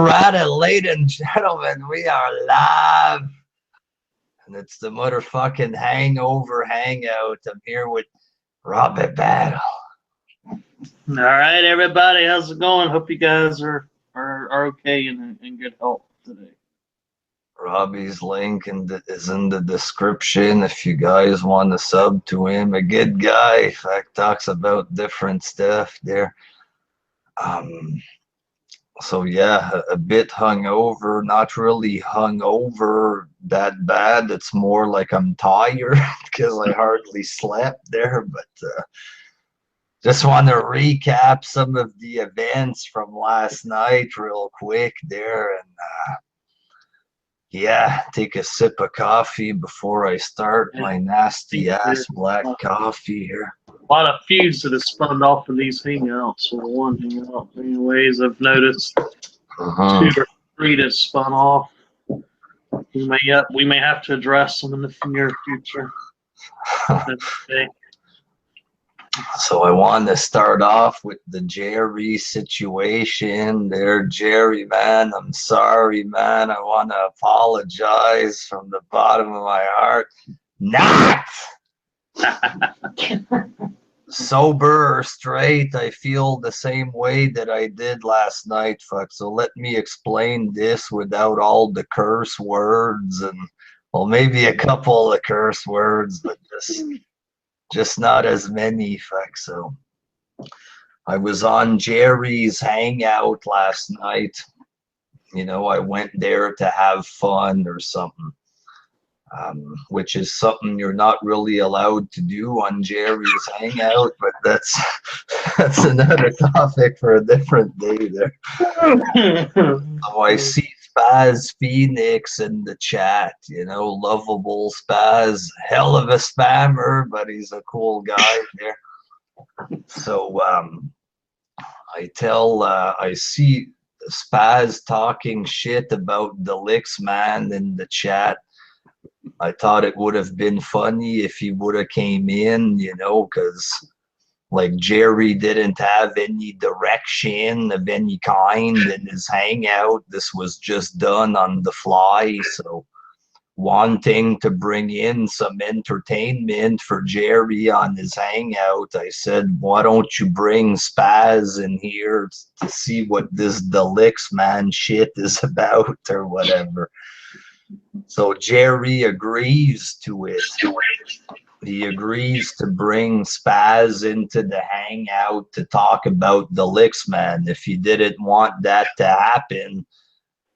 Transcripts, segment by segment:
Alrighty, ladies and gentlemen, we are live. And it's the motherfucking Hangover Hangout. I'm here with Robbie Battle. All right, everybody, how's it going? Hope you guys are okay and in good health today. Robbie's link is in the description if you guys want to sub to him. A good guy. In fact, talks about different stuff there. So yeah, a bit hungover, not really hungover that bad. It's more like I'm tired because I hardly slept there. But just want to recap some of the events from last night real quick there. And yeah, take a sip of coffee before I start my nasty ass black coffee here. A lot of feuds that have spun off of these hangouts. Or one hangout, anyways. I've noticed 2 or 3 that spun off. We may have to address them in the near future. So I want to start off with the Jerry situation there. Jerry, man, I'm sorry, man. I want to apologize from the bottom of my heart. Not sober or straight, I feel the same way that I did last night, fuck. So let me explain this without all the curse words and, well, maybe a couple of curse words, but just not as many, fuck. So I was on Jerry's Hangout last night. You know, I went there to have fun or something. Which is something you're not really allowed to do on Jerry's Hangout, but that's another topic for a different day there. So I see Spaz Phoenix in the chat, you know, lovable Spaz, hell of a spammer, but he's a cool guy there. So I see Spaz talking shit about the Licks man in the chat. I thought it would have been funny if he would have came in, you know, because like Jerry didn't have any direction of any kind in his hangout. This was just done on the fly. So wanting to bring in some entertainment for Jerry on his hangout, I said, why don't you bring Spaz in here to see what this Deluxe man shit is about or whatever. So Jerry agrees to it. He agrees to bring Spaz into the hangout to talk about the Licks man. If he didn't want that to happen,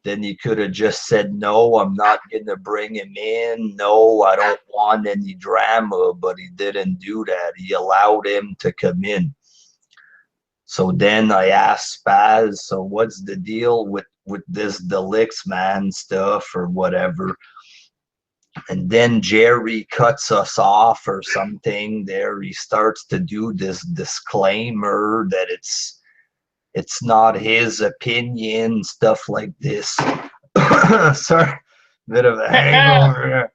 then he could have just said, no, I'm not going to bring him in. No, I don't want any drama, but he didn't do that. He allowed him to come in. So then I asked Spaz, so what's the deal with this Deluxe man stuff or whatever? And then Jerry cuts us off or something there. He starts to do this disclaimer that it's not his opinion, stuff like this. Sorry, bit of a hangover here.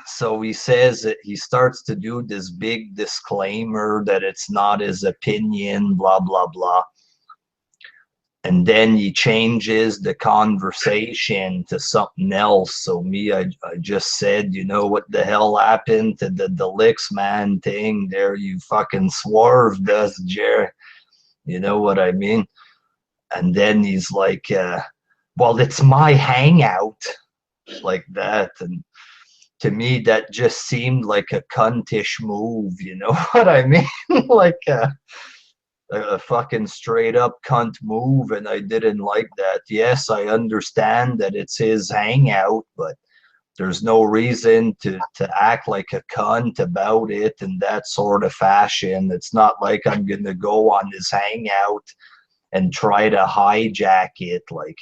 So he says that he starts to do this big disclaimer that it's not his opinion, blah, blah, blah. And then he changes the conversation to something else. So I just said, you know what the hell happened to the Deluxe man thing there? You fucking swerved us, Jerry. You know what I mean? And then he's like, well, it's my hangout, like that. And to me, that just seemed like a cuntish move. You know what I mean? Like a fucking straight up cunt move, and I didn't like that. Yes, I understand that it's his hangout, but there's no reason to act like a cunt about it in that sort of fashion. It's not like I'm gonna go on his hangout and try to hijack it. Like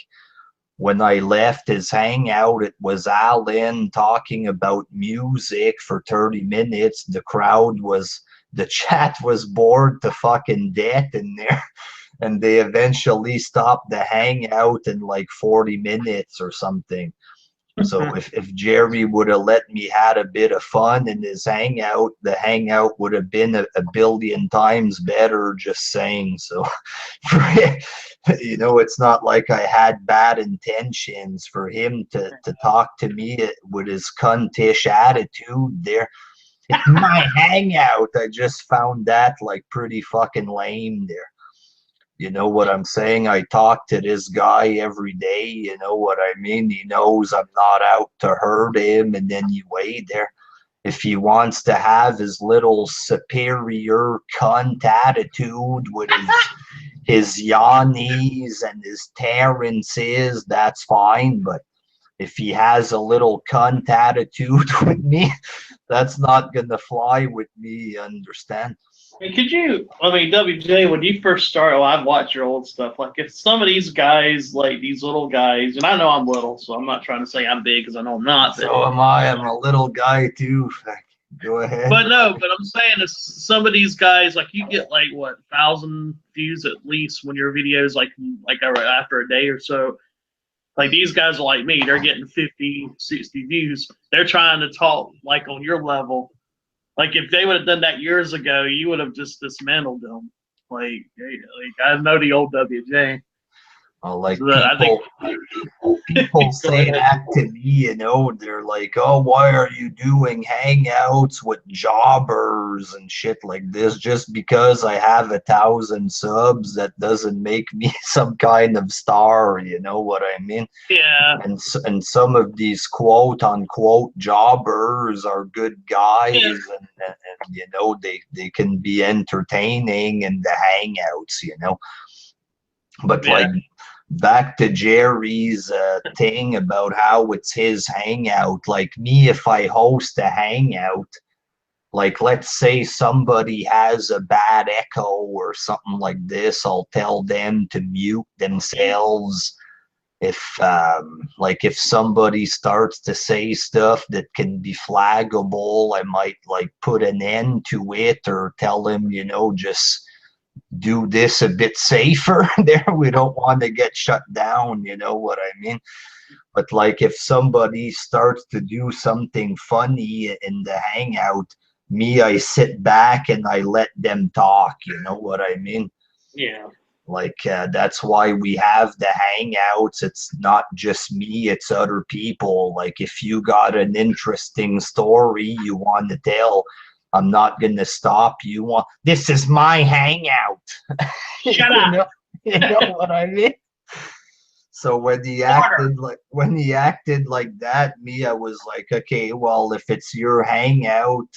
when I left his hangout, it was Alan talking about music for 30 minutes. The chat was bored to fucking death in there, and they eventually stopped the hangout in like 40 minutes or something. So if Jerry would have let me had a bit of fun in his hangout, the hangout would have been a billion times better, just saying. So, you know, it's not like I had bad intentions. For him to talk to me with his cuntish attitude there. It's my hangout. I just found that like pretty fucking lame there. You know what I'm saying? I talk to this guy every day. You know what I mean? He knows I'm not out to hurt him. And then you wait there. If he wants to have his little superior cunt attitude with his Yannis and his Terrences, that's fine. But if he has a little cunt attitude with me, that's not going to fly with me, you understand? And could you, I mean, WJ, when you first started, well, I've watched your old stuff. Like, if some of these guys, like these little guys, and I know I'm little, so I'm not trying to say I'm big because I know I'm not. So am I. I'm a little guy too. Go ahead. But no, but I'm saying is some of these guys, like you get like what 1,000 views at least when your videos like after a day or so. Like these guys are like me, they're getting 50, 60 views. They're trying to talk like on your level. Like if they would have done that years ago, you would have just dismantled them. Like I know the old WJ. Like people say that to me, you know, they're like, oh, why are you doing hangouts with jobbers and shit like this? Just because I have 1,000 subs, that doesn't make me some kind of star, you know what I mean? Yeah. And some of these quote unquote jobbers are good guys, and you know, they can be entertaining in the hangouts, you know. But like back to Jerry's thing about how it's his hangout. Like me, if I host a hangout, like let's say somebody has a bad echo or something like this, I'll tell them to mute themselves. If like if somebody starts to say stuff that can be flaggable, I might like put an end to it or tell them, you know, just do this a bit safer there. We don't want to get shut down, you know what I mean? But like if somebody starts to do something funny in the hangout, me, I sit back and I let them talk, you know what I mean? Yeah. Like that's why we have the hangouts. It's not just me, it's other people. Like if you got an interesting story you want to tell, I'm not gonna stop you. This is my hangout. Shut up. You know what I mean? So when he acted like that, me, I was like, okay, well, if it's your hangout,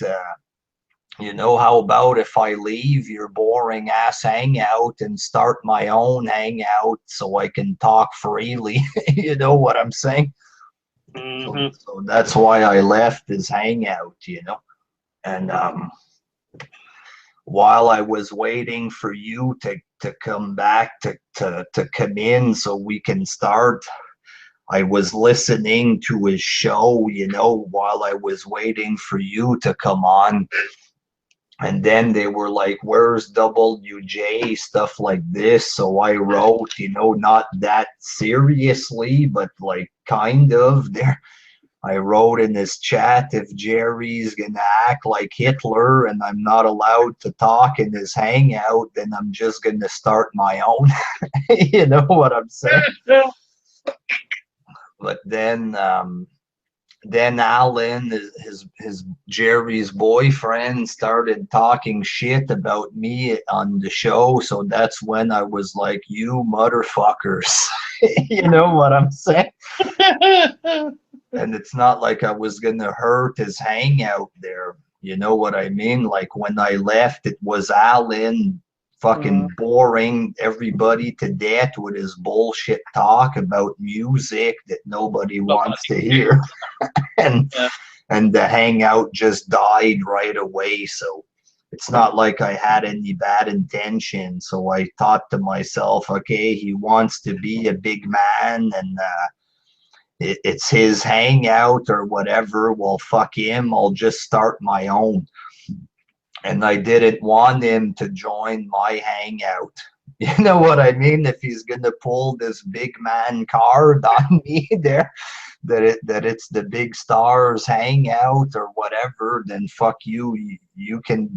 you know, how about if I leave your boring ass hangout and start my own hangout so I can talk freely? You know what I'm saying? Mm-hmm. So that's why I left his hangout, you know. And while I was waiting for you to come back to come in so we can start, I was listening to his show, you know, while I was waiting for you to come on. And then they were like, where's WJ? Stuff like this. So I wrote, you know, not that seriously, but like kind of there. I wrote in this chat, if Jerry's gonna act like Hitler and I'm not allowed to talk in his hangout, then I'm just gonna start my own. You know what I'm saying? But then Alan, his Jerry's boyfriend, started talking shit about me on the show. So that's when I was like, you motherfuckers. You know what I'm saying? And it's not like I was gonna hurt his hangout there. You know what I mean? Like when I left, it was Alan fucking boring everybody to death with his bullshit talk about music that nobody wants to hear. And the hangout just died right away. So it's not like I had any bad intention. So I thought to myself, okay, he wants to be a big man and it's his hangout or whatever. Well, fuck him. I'll just start my own. And I didn't want him to join my hangout. You know what I mean? If he's going to pull this big man card on me there, that it's the big stars hangout or whatever, then fuck you. You can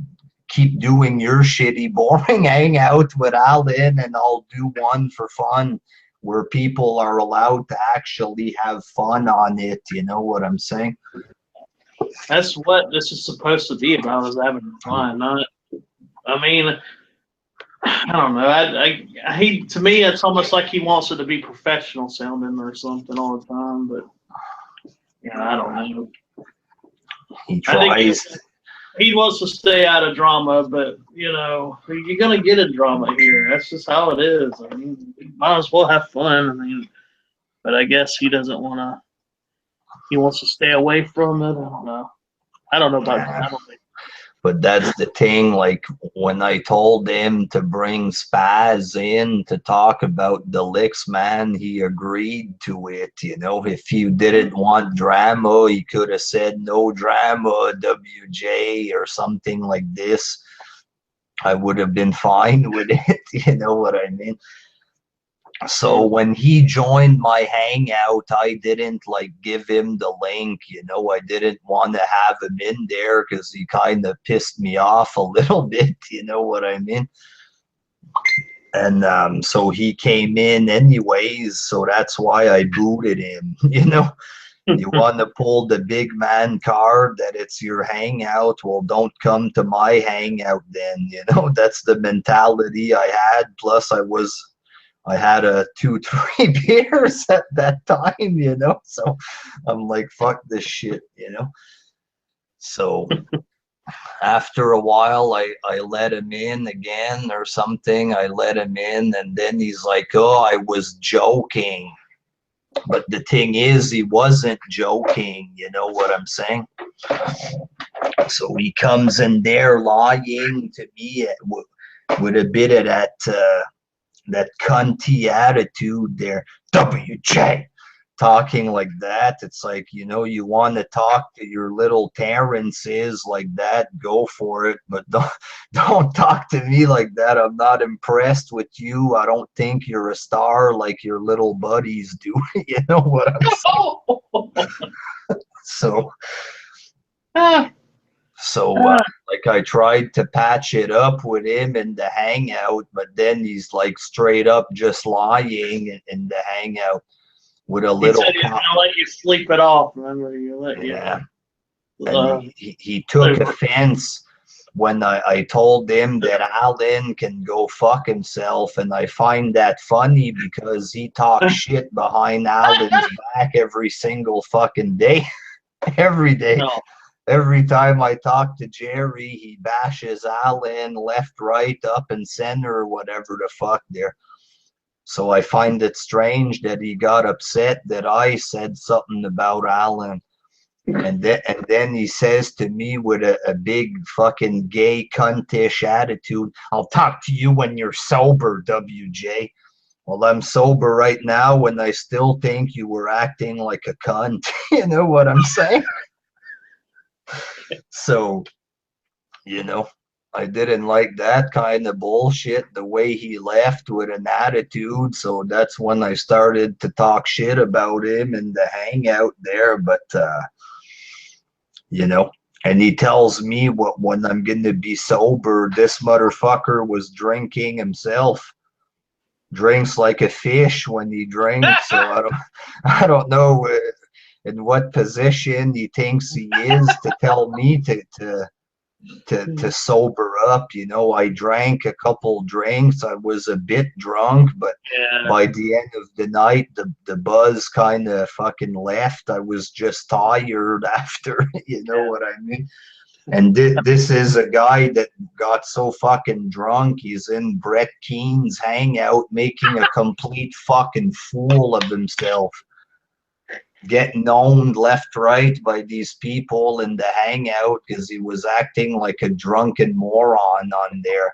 keep doing your shitty, boring hangout with Alan, and I'll do one for fun where people are allowed to actually have fun on it. You know what I'm saying? That's what this is supposed to be about, is having fun. Not, I mean, I don't know. He, to me, it's almost like he wants it to be professional sounding or something all the time. But yeah, I don't know. He tries. He wants to stay out of drama, but you're gonna get in drama here. That's just how it is. I mean, you might as well have fun. I mean, but I guess he doesn't want to. He wants to stay away from it. I don't know. I don't know about that. I don't think. But that's the thing, like when I told him to bring Spaz in to talk about the licks, man, he agreed to it. If you didn't want drama, he could have said no drama, WJ, or something like this. I would have been fine with it. You know what I mean? So when he joined my hangout, I didn't give him the link. I didn't want to have him in there because he kind of pissed me off a little bit. You know what I mean? And so he came in anyways. So that's why I booted him. You want to pull the big man card that it's your hangout. Well, don't come to my hangout then. That's the mentality I had. Plus I had 2-3 beers at that time, so I'm like, fuck this shit, So after a while, I let him in again or something. I let him in, and then he's like, oh, I was joking. But the thing is, he wasn't joking, you know what I'm saying? So he comes in there lying to me with a bit of that cunty attitude there, WJ, talking like that. It's like, you want to talk to your little Terrences like that, go for it, but don't talk to me like that. I'm not impressed with you. I don't think you're a star like your little buddies do. You know what I'm saying? So I tried to patch it up with him in the hangout, but then he's like straight up just lying in the hangout with a little. He said he's gonna let you sleep it off. Remember, and he took offense when I told him that Alan can go fuck himself, and I find that funny because he talks shit behind Alan's back every single fucking day, every day. No. Every time I talk to Jerry, he bashes Alan left, right, up, and center, whatever the fuck there. So I find it strange that he got upset that I said something about Alan. And then he says to me with a big fucking gay cuntish attitude, I'll talk to you when you're sober, WJ. Well, I'm sober right now, and I still think you were acting like a cunt. You know what I'm saying? So, I didn't like that kind of bullshit, the way he left with an attitude. So that's when I started to talk shit about him in the hangout there. But, and he tells me when I'm going to be sober, this motherfucker was drinking himself. Drinks like a fish when he drinks. So I don't know in what position he thinks he is to tell me to sober up. I drank a couple drinks. I was a bit drunk, but by the end of the night, the buzz kind of fucking left. I was just tired after, you know what I mean? And this is a guy that got so fucking drunk. He's in Brett Keene's hangout making a complete fucking fool of himself. Getting owned left, right by these people in the hangout because he was acting like a drunken moron on there.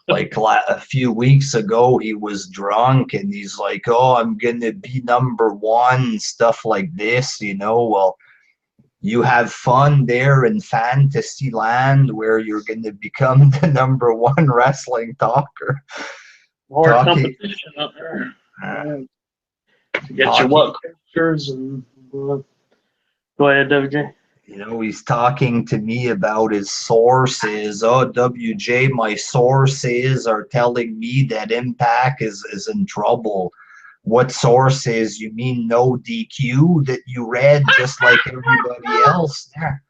Like a few weeks ago, he was drunk and he's like, oh, I'm going to be number one, stuff like this, Well, you have fun there in fantasy land where you're going to become the number one wrestling talker. More competition out there. To get your what? pictures and go ahead, WJ. You know, he's talking to me about his sources. Oh, WJ, my sources are telling me that Impact is in trouble. What sources? You mean no DQ that you read just like everybody else there?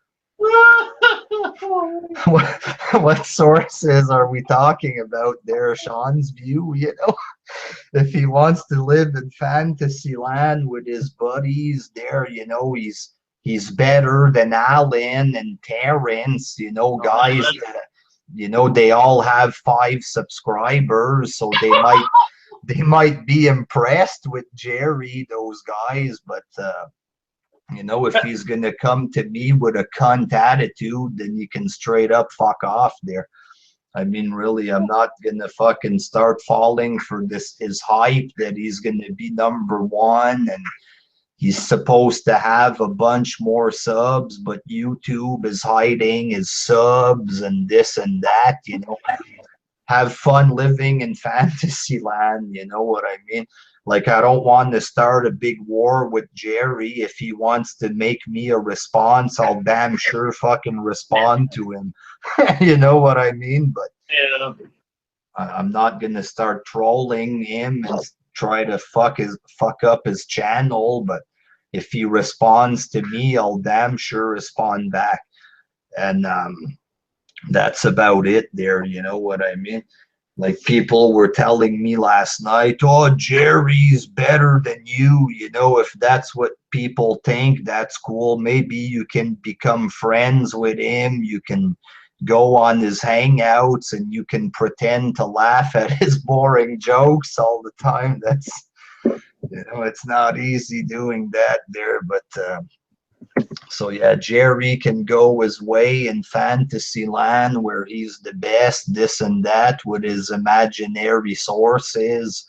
What sources are we talking about there? Sean's view, you know? If he wants to live in fantasy land with his buddies there, you know, he's better than Alan and Terrence, you know, guys that, you know, they all have 5 subscribers, so they might be impressed with Jerry, those guys, but you know, if he's gonna come to me with a cunt attitude, then you can straight up fuck off there. I mean, really, I'm not gonna fucking start falling for this his hype that he's gonna be #1 and he's supposed to have a bunch more subs, but YouTube is hiding his subs and this and that, you know. Have fun living in fantasy land, you know what I mean? Like, I don't want to start a big war with Jerry. If he wants to make me a response, I'll damn sure fucking respond to him. You know what I mean? But Yeah. I'm not gonna start trolling him and try to fuck up his channel. But if he responds to me, I'll damn sure respond back. And that's about it there, you know what I mean? Like, people were telling me last night, oh, Jerry's better than you know. If that's what people think, that's cool. Maybe you can become friends with him, you can go on his hangouts and you can pretend to laugh at his boring jokes all the time. That's, you know, it's not easy doing that there. But so yeah, Jerry can go his way in fantasy land where he's the best, this and that, with his imaginary sources,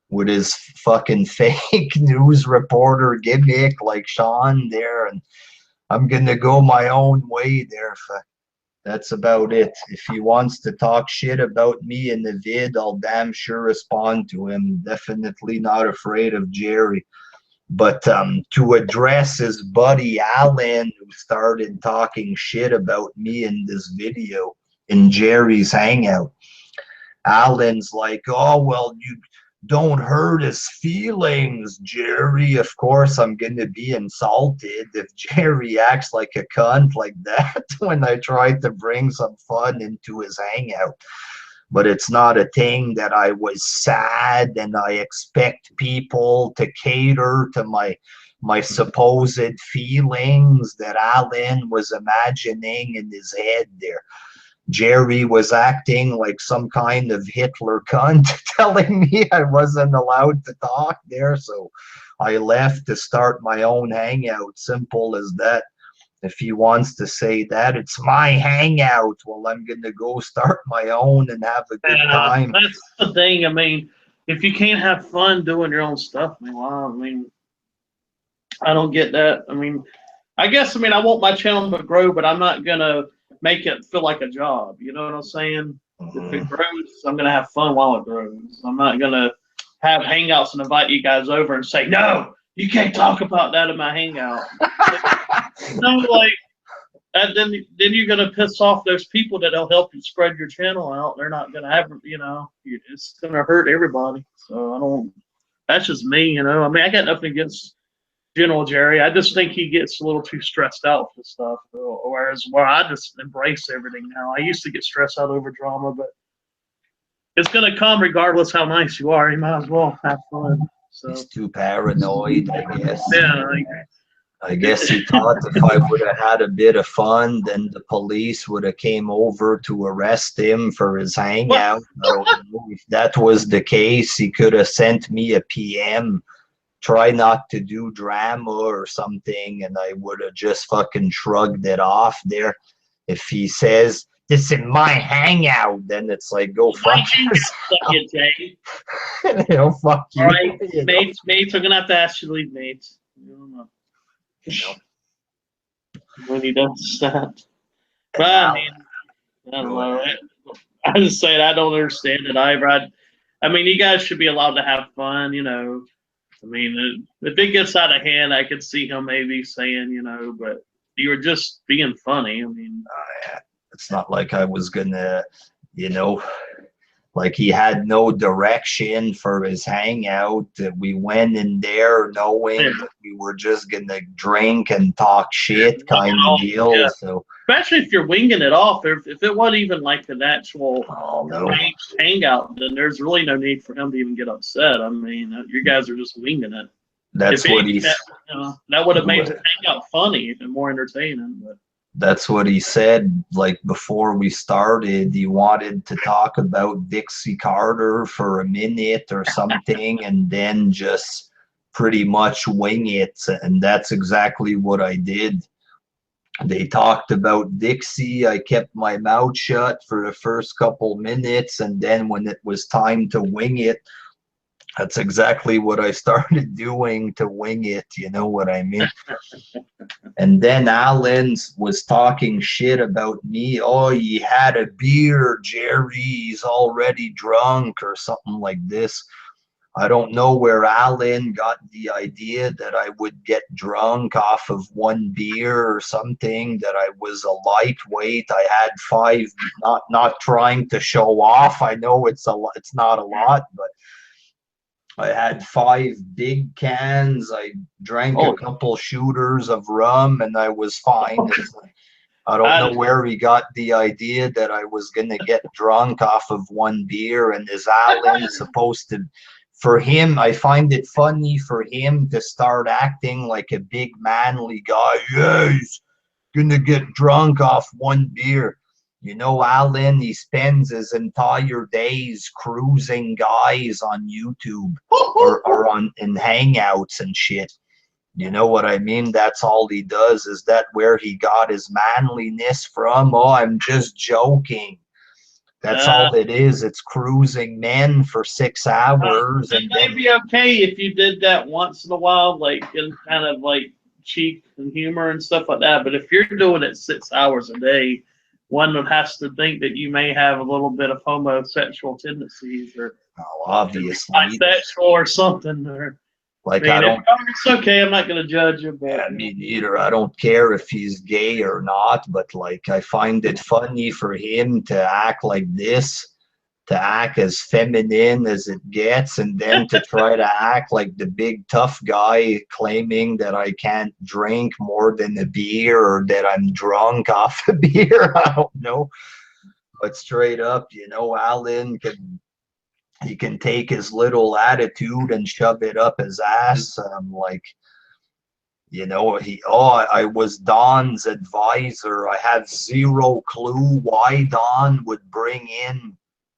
with his fucking fake news reporter gimmick like Sean there, and I'm gonna go my own way there. That's about it. If he wants to talk shit about me in the vid, I'll damn sure respond to him. Definitely not afraid of Jerry. But to address his buddy Alan, who started talking shit about me in this video in Jerry's Hangout, Alan's like, oh, well, you don't hurt his feelings, Jerry. Of course, I'm going to be insulted if Jerry acts like a cunt like that when I try to bring some fun into his Hangout. But it's not a thing that I was sad and I expect people to cater to my supposed feelings that Alan was imagining in his head there. Jerry was acting like some kind of Hitler cunt, telling me I wasn't allowed to talk there, so I left to start my own hangout. Simple as that. If he wants to say that, it's my hangout. Well, I'm going to go start my own and have a good time. That's the thing. I mean, if you can't have fun doing your own stuff, I mean, wow, I mean, I don't get that. I mean, I guess, I mean, I want my channel to grow, but I'm not going to make it feel like a job. You know what I'm saying? If it grows, I'm going to have fun while it grows. I'm not going to have hangouts and invite you guys over and say, no, you can't talk about that in my hangout. No, like, and then you're gonna piss off those people that'll help you spread your channel out. They're not gonna have, you know, it's gonna hurt everybody. So I don't. That's just me, you know. I mean, I got nothing against General Jerry. I just think he gets a little too stressed out for stuff. Whereas, I just embrace everything now. I used to get stressed out over drama, but it's gonna come regardless how nice you are. You might as well have fun. So. He's too paranoid, I guess. Yeah. I guess he thought if I would have had a bit of fun, then the police would have came over to arrest him for his hangout. I don't know. If that was the case, he could have sent me a PM, try not to do drama or something, and I would have just fucking shrugged it off there. If he says, this is my hangout, then it's like, go fuck yourself. You know, fuck you. All right, you mates, know? Mates are going to have to ask you to leave, mates. You don't know. You know. When he does that. But I mean, I don't know. I just say I don't understand it either. I mean, you guys should be allowed to have fun, you know. I mean, if it gets out of hand, I could see him maybe saying, you know, but you were just being funny. I mean, it's not like I was gonna, you know, like he had no direction for his hangout. We went in there knowing yeah. that we were just gonna drink and talk shit kind of deal. Yeah. So Especially if you're winging it off. If it wasn't even like an actual hangout, then there's really no need for him to even get upset. I mean, you guys are just winging it. That's what he's. That would have made the hangout funny and more entertaining. But that's what he said. Like before we started, he wanted to talk about Dixie Carter for a minute or something, and then just pretty much wing it. And that's exactly what I did. They talked about Dixie. I kept my mouth shut for the first couple minutes, and then when it was time to wing it, that's exactly what I started doing to wing it. You know what I mean? And then Alan was talking shit about me. Oh, he had a beer, Jerry. He's already drunk or something like this. I don't know where Alan got the idea that I would get drunk off of one beer or something, that I was a lightweight. I had 5, not trying to show off. I know it's not a lot, but I had 5 big cans. I drank a couple shooters of rum and I was fine. I don't know where he got the idea that I was going to get drunk off of one beer. And is Alan supposed to, for him, I find it funny for him to start acting like a big manly guy. Yeah, he's going to get drunk off one beer. You know, Alan, he spends his entire days cruising guys on YouTube or in Hangouts and shit. You know what I mean? That's all he does. Is that where he got his manliness from? Oh, I'm just joking. That's all it is. It's cruising men for 6 hours. It may be okay if you did that once in a while, like in kind of like cheek and humor and stuff like that. But if you're doing it 6 hours a day, one has to think that you may have a little bit of homosexual tendencies or obviously bisexual or something. Or like it's okay. I'm not going to judge you. But yeah, me neither. I don't care if he's gay or not. But like, I find it funny for him to act like this, to act as feminine as it gets, and then to try to act like the big tough guy, claiming that I can't drink more than a beer or that I'm drunk off a beer. I don't know. But straight up, you know, Alan he can take his little attitude and shove it up his ass. Like, you know, I was Don's advisor. I have zero clue why Don would bring in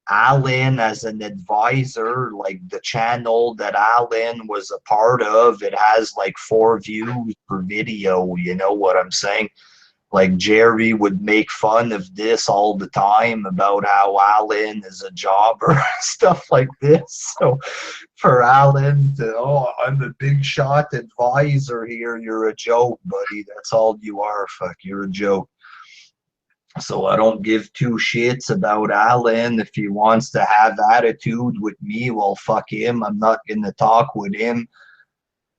Alan as an advisor. Like the channel that Alan was a part of, it has like 4 views per video. You know what I'm saying? Like Jerry would make fun of this all the time about how Alan is a jobber, stuff like this. So for Alan to, oh, I'm a big shot advisor here, you're a joke, buddy. That's all you are. Fuck, you're a joke. So I don't give 2 shits about Alan. If he wants to have attitude with me, well, fuck him. I'm not going to talk with him.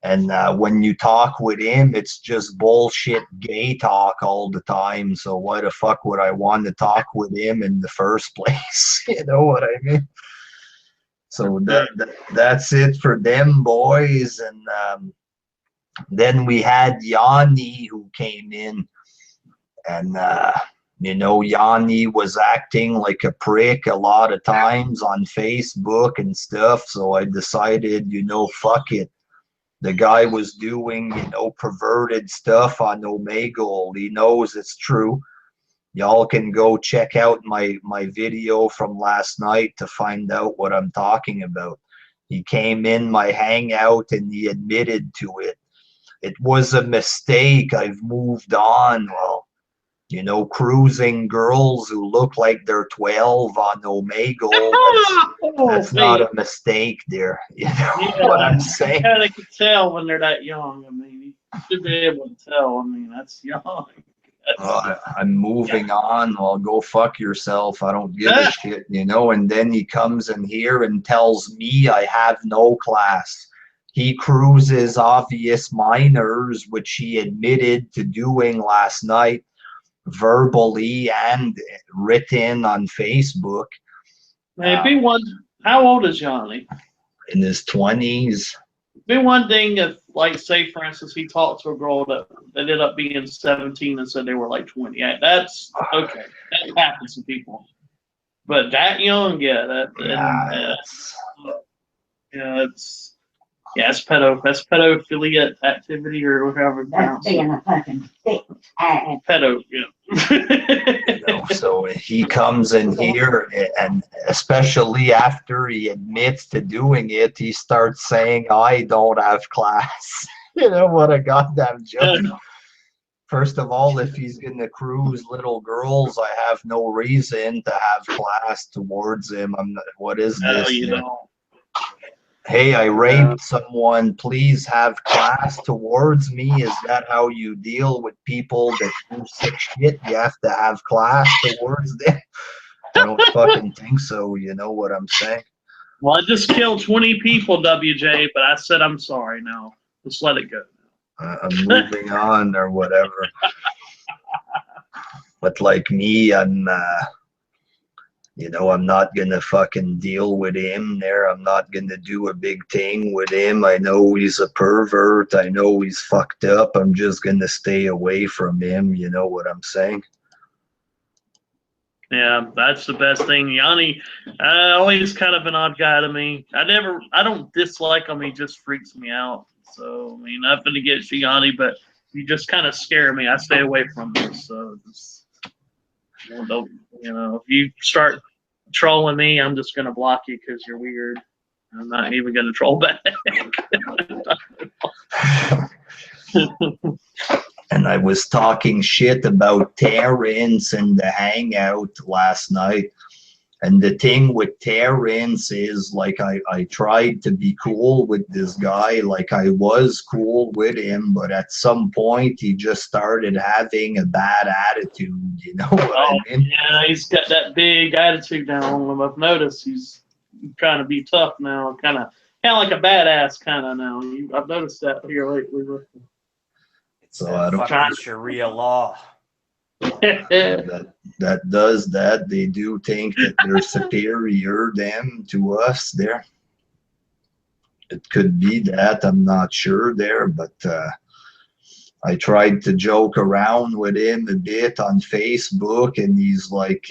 And when you talk with him, it's just bullshit gay talk all the time. So why the fuck would I want to talk with him in the first place? You know what I mean? So that's it for them boys. And then we had Yanni who came in. And, you know, Yanni was acting like a prick a lot of times on Facebook and stuff. So I decided, you know, fuck it. The guy was doing, you know, perverted stuff on Omegle. He knows it's true. Y'all can go check out my video from last night to find out what I'm talking about. He came in my Hangout and he admitted to it. It was a mistake. I've moved on. Well, you know, cruising girls who look like they're 12 on Omegle, that's not a mistake there. You know what I'm saying? You kind of can tell when they're that young. I mean, you should be able to tell. I mean, that's young. I'm moving on. Well, go fuck yourself. I don't give a shit, you know. And then he comes in here and tells me I have no class. he cruises obvious minors, which he admitted to doing last night, verbally and written on Facebook. Maybe one. How old is Johnny? In his 20s. Be one thing if, like, say for instance, he talked to a girl that ended up being 17 and said they were like 20. Yeah, that's okay. That happens to people. But that young, yeah, that it's pedophilia activity or whatever. That's being a fucking thick ass. Pedo, yeah. So he comes in here, and especially after he admits to doing it, he starts saying, "I don't have class." What a goddamn joke. First of all, if he's gonna cruise little girls, I have no reason to have class towards him. What is this? You know. Hey, I raped someone. Please have class towards me. Is that how you deal with people that do sick shit? You have to have class towards them? I don't fucking think so. You know what I'm saying? Well, I just killed 20 people, WJ, but I said I'm sorry now. Let's let it go. I'm moving on or whatever. But like me, I'm not gonna fucking deal with him there. I'm not gonna do a big thing with him. I know he's a pervert. I know he's fucked up. I'm just gonna stay away from him. You know what I'm saying? Yeah, that's the best thing. Yanni, always kind of an odd guy to me. I don't dislike him. He just freaks me out. So, I mean, nothing against you, Yanni, but you just kind of scare me. I stay away from you. So, just, don't, if you start trolling me, I'm just going to block you because you're weird. I'm not even going to troll back. And I was talking shit about Terrence and the Hangout last night. And the thing with Terrence is, like, I tried to be cool with this guy. Like, I was cool with him, but at some point, he just started having a bad attitude. You know what I mean? Yeah, he's got that big attitude now on him. I've noticed he's trying to be tough now, kind of like a badass kind of now. I've noticed that here lately. So I don't fucking Sharia law. that does that. They do think that they're superior them to us there. It could be that. I'm not sure there, but I tried to joke around with him a bit on Facebook, and he's like,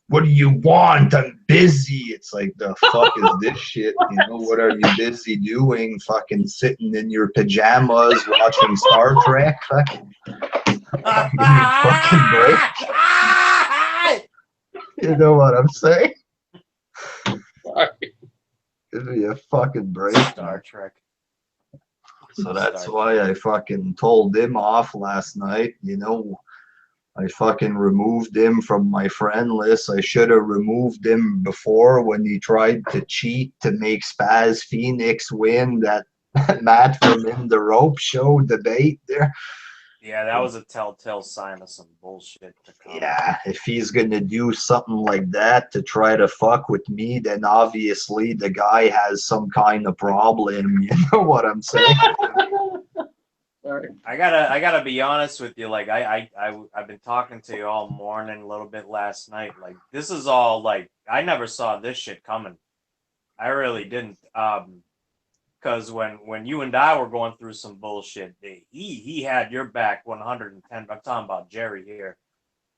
what do you want? I'm busy. It's like, the fuck is this shit? What are you busy doing? Fucking sitting in your pajamas watching Star Trek? Fucking give me a fucking break. You know what I'm saying? Sorry. Give me a fucking break. Star Trek. So that's why I fucking told him off last night. I fucking removed him from my friend list. I should have removed him before when he tried to cheat to make Spaz Phoenix win that Matt from In the Rope show debate there. Yeah, that was a telltale sign of some bullshit to come. Yeah, if he's gonna do something like that to try to fuck with me, then obviously the guy has some kind of problem. You know what I'm saying? Sorry. I gotta be honest with you. Like I've been talking to you all morning, a little bit last night. Like, this is all, like, I never saw this shit coming. I really didn't. Because when you and I were going through some bullshit, he had your back 110. I'm talking about Jerry here,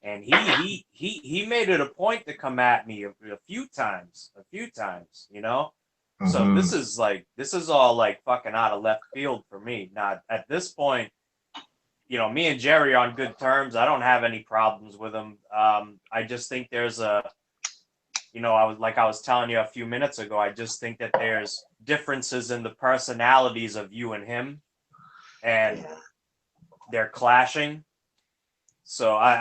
and he made it a point to come at me a few times. So this is all like fucking out of left field for me. Now, at this point, me and Jerry are on good terms. I don't have any problems with him. I just think there's I was telling you a few minutes ago, I just think that there's differences in the personalities of you and him, and they're clashing. So I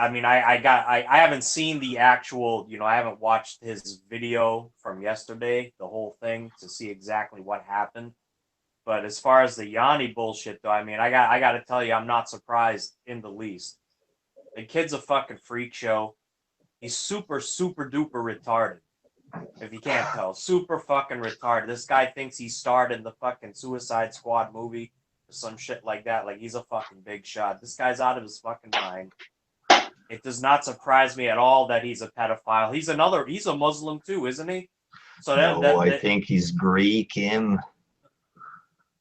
haven't seen the actual, I haven't watched his video from yesterday, the whole thing, to see exactly what happened. But as far as the Yanni bullshit, though, I got to tell you, I'm not surprised in the least. The kid's a fucking freak show. He's super, super duper retarded. If you can't tell, super fucking retarded. This guy thinks he starred in the fucking Suicide Squad movie or some shit like that. Like he's a fucking big shot. This guy's out of his fucking mind. It does not surprise me at all that he's a pedophile. He's a Muslim too, isn't he? So No, I think he's Greek, him.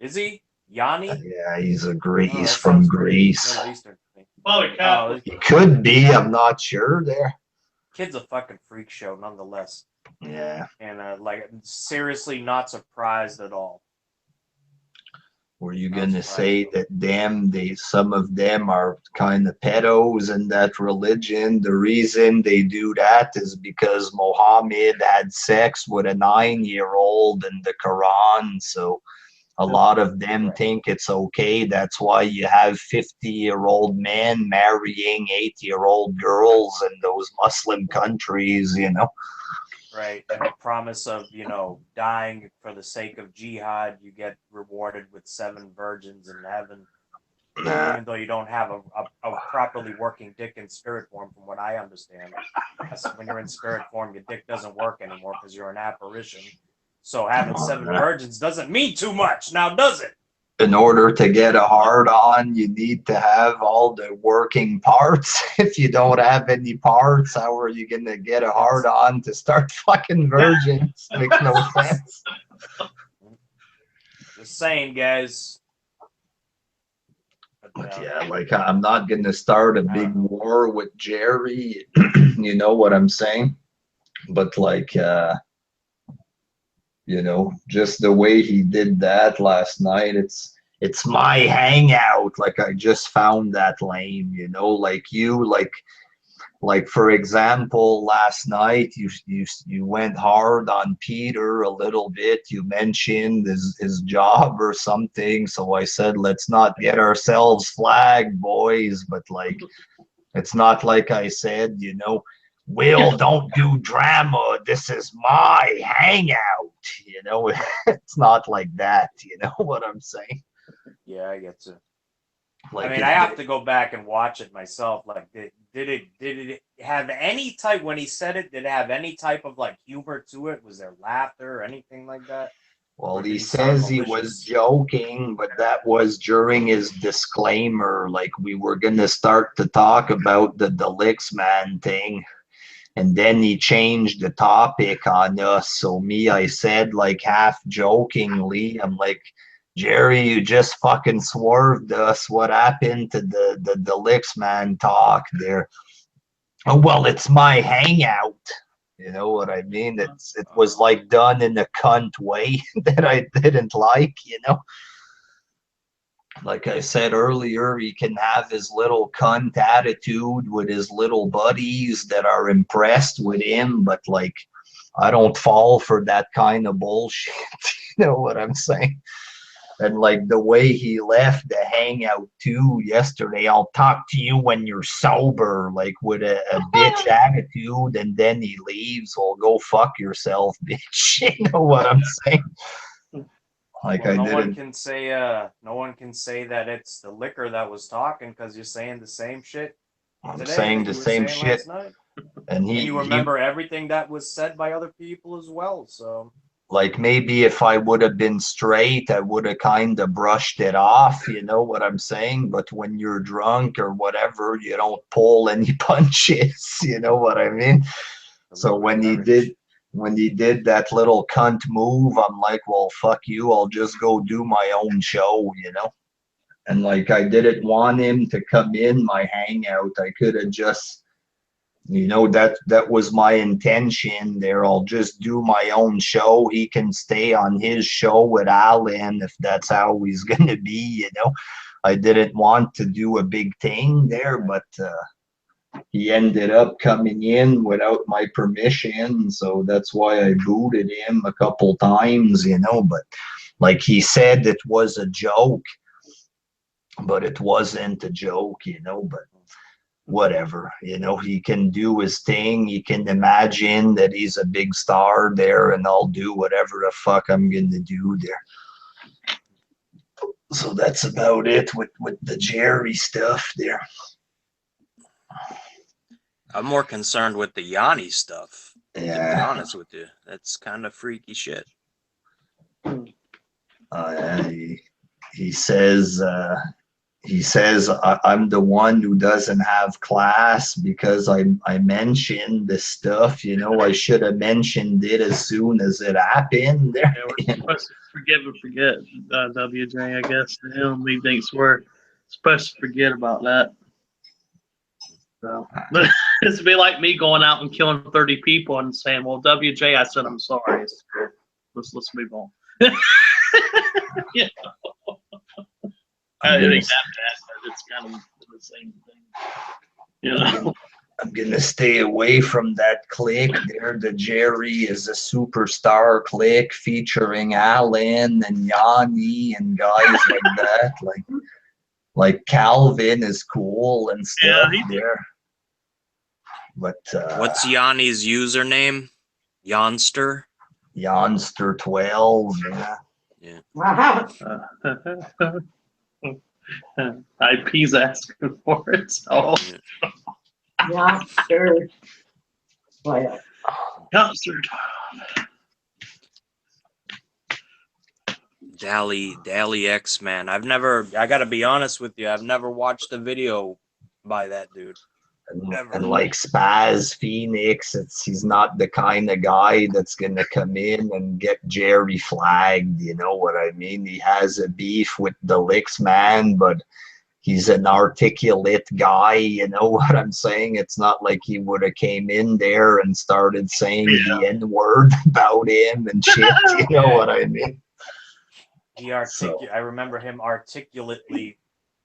is he? Yanni? Yeah, he's he's that from sounds pretty Greece. Middle Eastern to me. Probably Catholic. He could be, I'm not sure there. Kid's a fucking freak show nonetheless. Yeah. And like seriously not surprised at all. Were you gonna say that some of them are kind of pedos in that religion? The reason they do that is because Muhammad had sex with a 9-year-old in the Quran. So a lot of them think it's okay. That's why you have 50-year-old men marrying 8-year-old girls in those Muslim countries, you know. Right, and the promise of, dying for the sake of jihad, you get rewarded with 7 virgins in heaven, even though you don't have a properly working dick in spirit form, from what I understand. When you're in spirit form, your dick doesn't work anymore because you're an apparition. So having 7 virgins doesn't mean too much, now does it? In order to get a hard on, you need to have all the working parts. If you don't have any parts, how are you gonna get a hard on to start fucking virgins? Makes no sense. Just saying, guys. But yeah, like I'm not gonna start a big war with Jerry. You know what I'm saying? But like just the way he did that last night, it's my hangout. Like I just found that lame, like for example, last night you went hard on Peter a little bit. You mentioned his job or something. So I said, let's not get ourselves flagged, boys. But like, it's not like I said, Will, don't do drama. This is my hangout. It's not like that. You know what I'm saying? Yeah, I get you. Like, I mean, I have to go back and watch it myself. Like, did it have any type, when he said it, did it have any type of like humor to it? Was there laughter or anything like that? Well, he says he was joking, but that was during his disclaimer. Like, we were going to start to talk about the Deluxe Man thing. And then he changed the topic on us. So I said, like, half jokingly, I'm like, Jerry, you just fucking swerved us. What happened to the Deluxe Man talk there? Oh, well, it's my hangout. You know what I mean? It was like done in a cunt way that I didn't like, Like I said earlier, he can have his little cunt attitude with his little buddies that are impressed with him, but like, I don't fall for that kind of bullshit. You know what I'm saying? And like the way he left the hangout too yesterday, I'll talk to you when you're sober, like with a bitch attitude, and then he leaves. Well, go fuck yourself, bitch. You know what I'm saying? Like, well, no one can say that it's the liquor that was talking, because you're saying the same shit. I'm saying the same shit. And you remember everything that was said by other people as well. So, like, maybe if I would have been straight, I would have kind of brushed it off. You know what I'm saying? But when you're drunk or whatever, you don't pull any punches. You know what I mean? So when he did that little cunt move, I'm like, well, fuck you. I'll just go do my own show, And like, I didn't want him to come in my hangout. I could have just, that was my intention there. I'll just do my own show. He can stay on his show with Alan if that's how he's going to be, I didn't want to do a big thing there, but he ended up coming in without my permission, so that's why I booted him a couple times, but like he said it was a joke, but it wasn't a joke, but whatever, he can do his thing. He can imagine that he's a big star there, and I'll do whatever the fuck I'm gonna do there. So that's about it with the Jerry stuff there. I'm more concerned with the Yanni stuff. To be Yeah. honest with you, that's kind of freaky shit. He says I'm the one who doesn't have class because I mentioned this stuff. You know, I should have mentioned it as soon as it happened. Yeah, we're supposed to forgive and forget, WJ, I guess. He thinks we're supposed to forget about that. So it's be like me going out and killing 30 people and saying, "Well, WJ, I said I'm sorry." Let's move on. Yeah. It ain't that bad, but it's kind of the same thing. You know. I'm gonna stay away from that clique there. The Jerry is a superstar clique featuring Alan and Yanni and guys like that. Like Calvin is cool and stuff there. But what's Yanni's username? Yonster? Yonster 12, yeah. Wow. IP's asking for it. So. Youngster. Well, Youngster. Dally X-Man. I gotta be honest with you, I've never watched a video by that dude. And like Spaz Phoenix, he's not the kind of guy that's gonna come in and get Jerry flagged, you know what I mean? He has a beef with the Licks man, but he's an articulate guy, you know what I'm saying? It's not like he would have came in there and started saying the N-word about him and shit, you know what I mean? I remember him articulately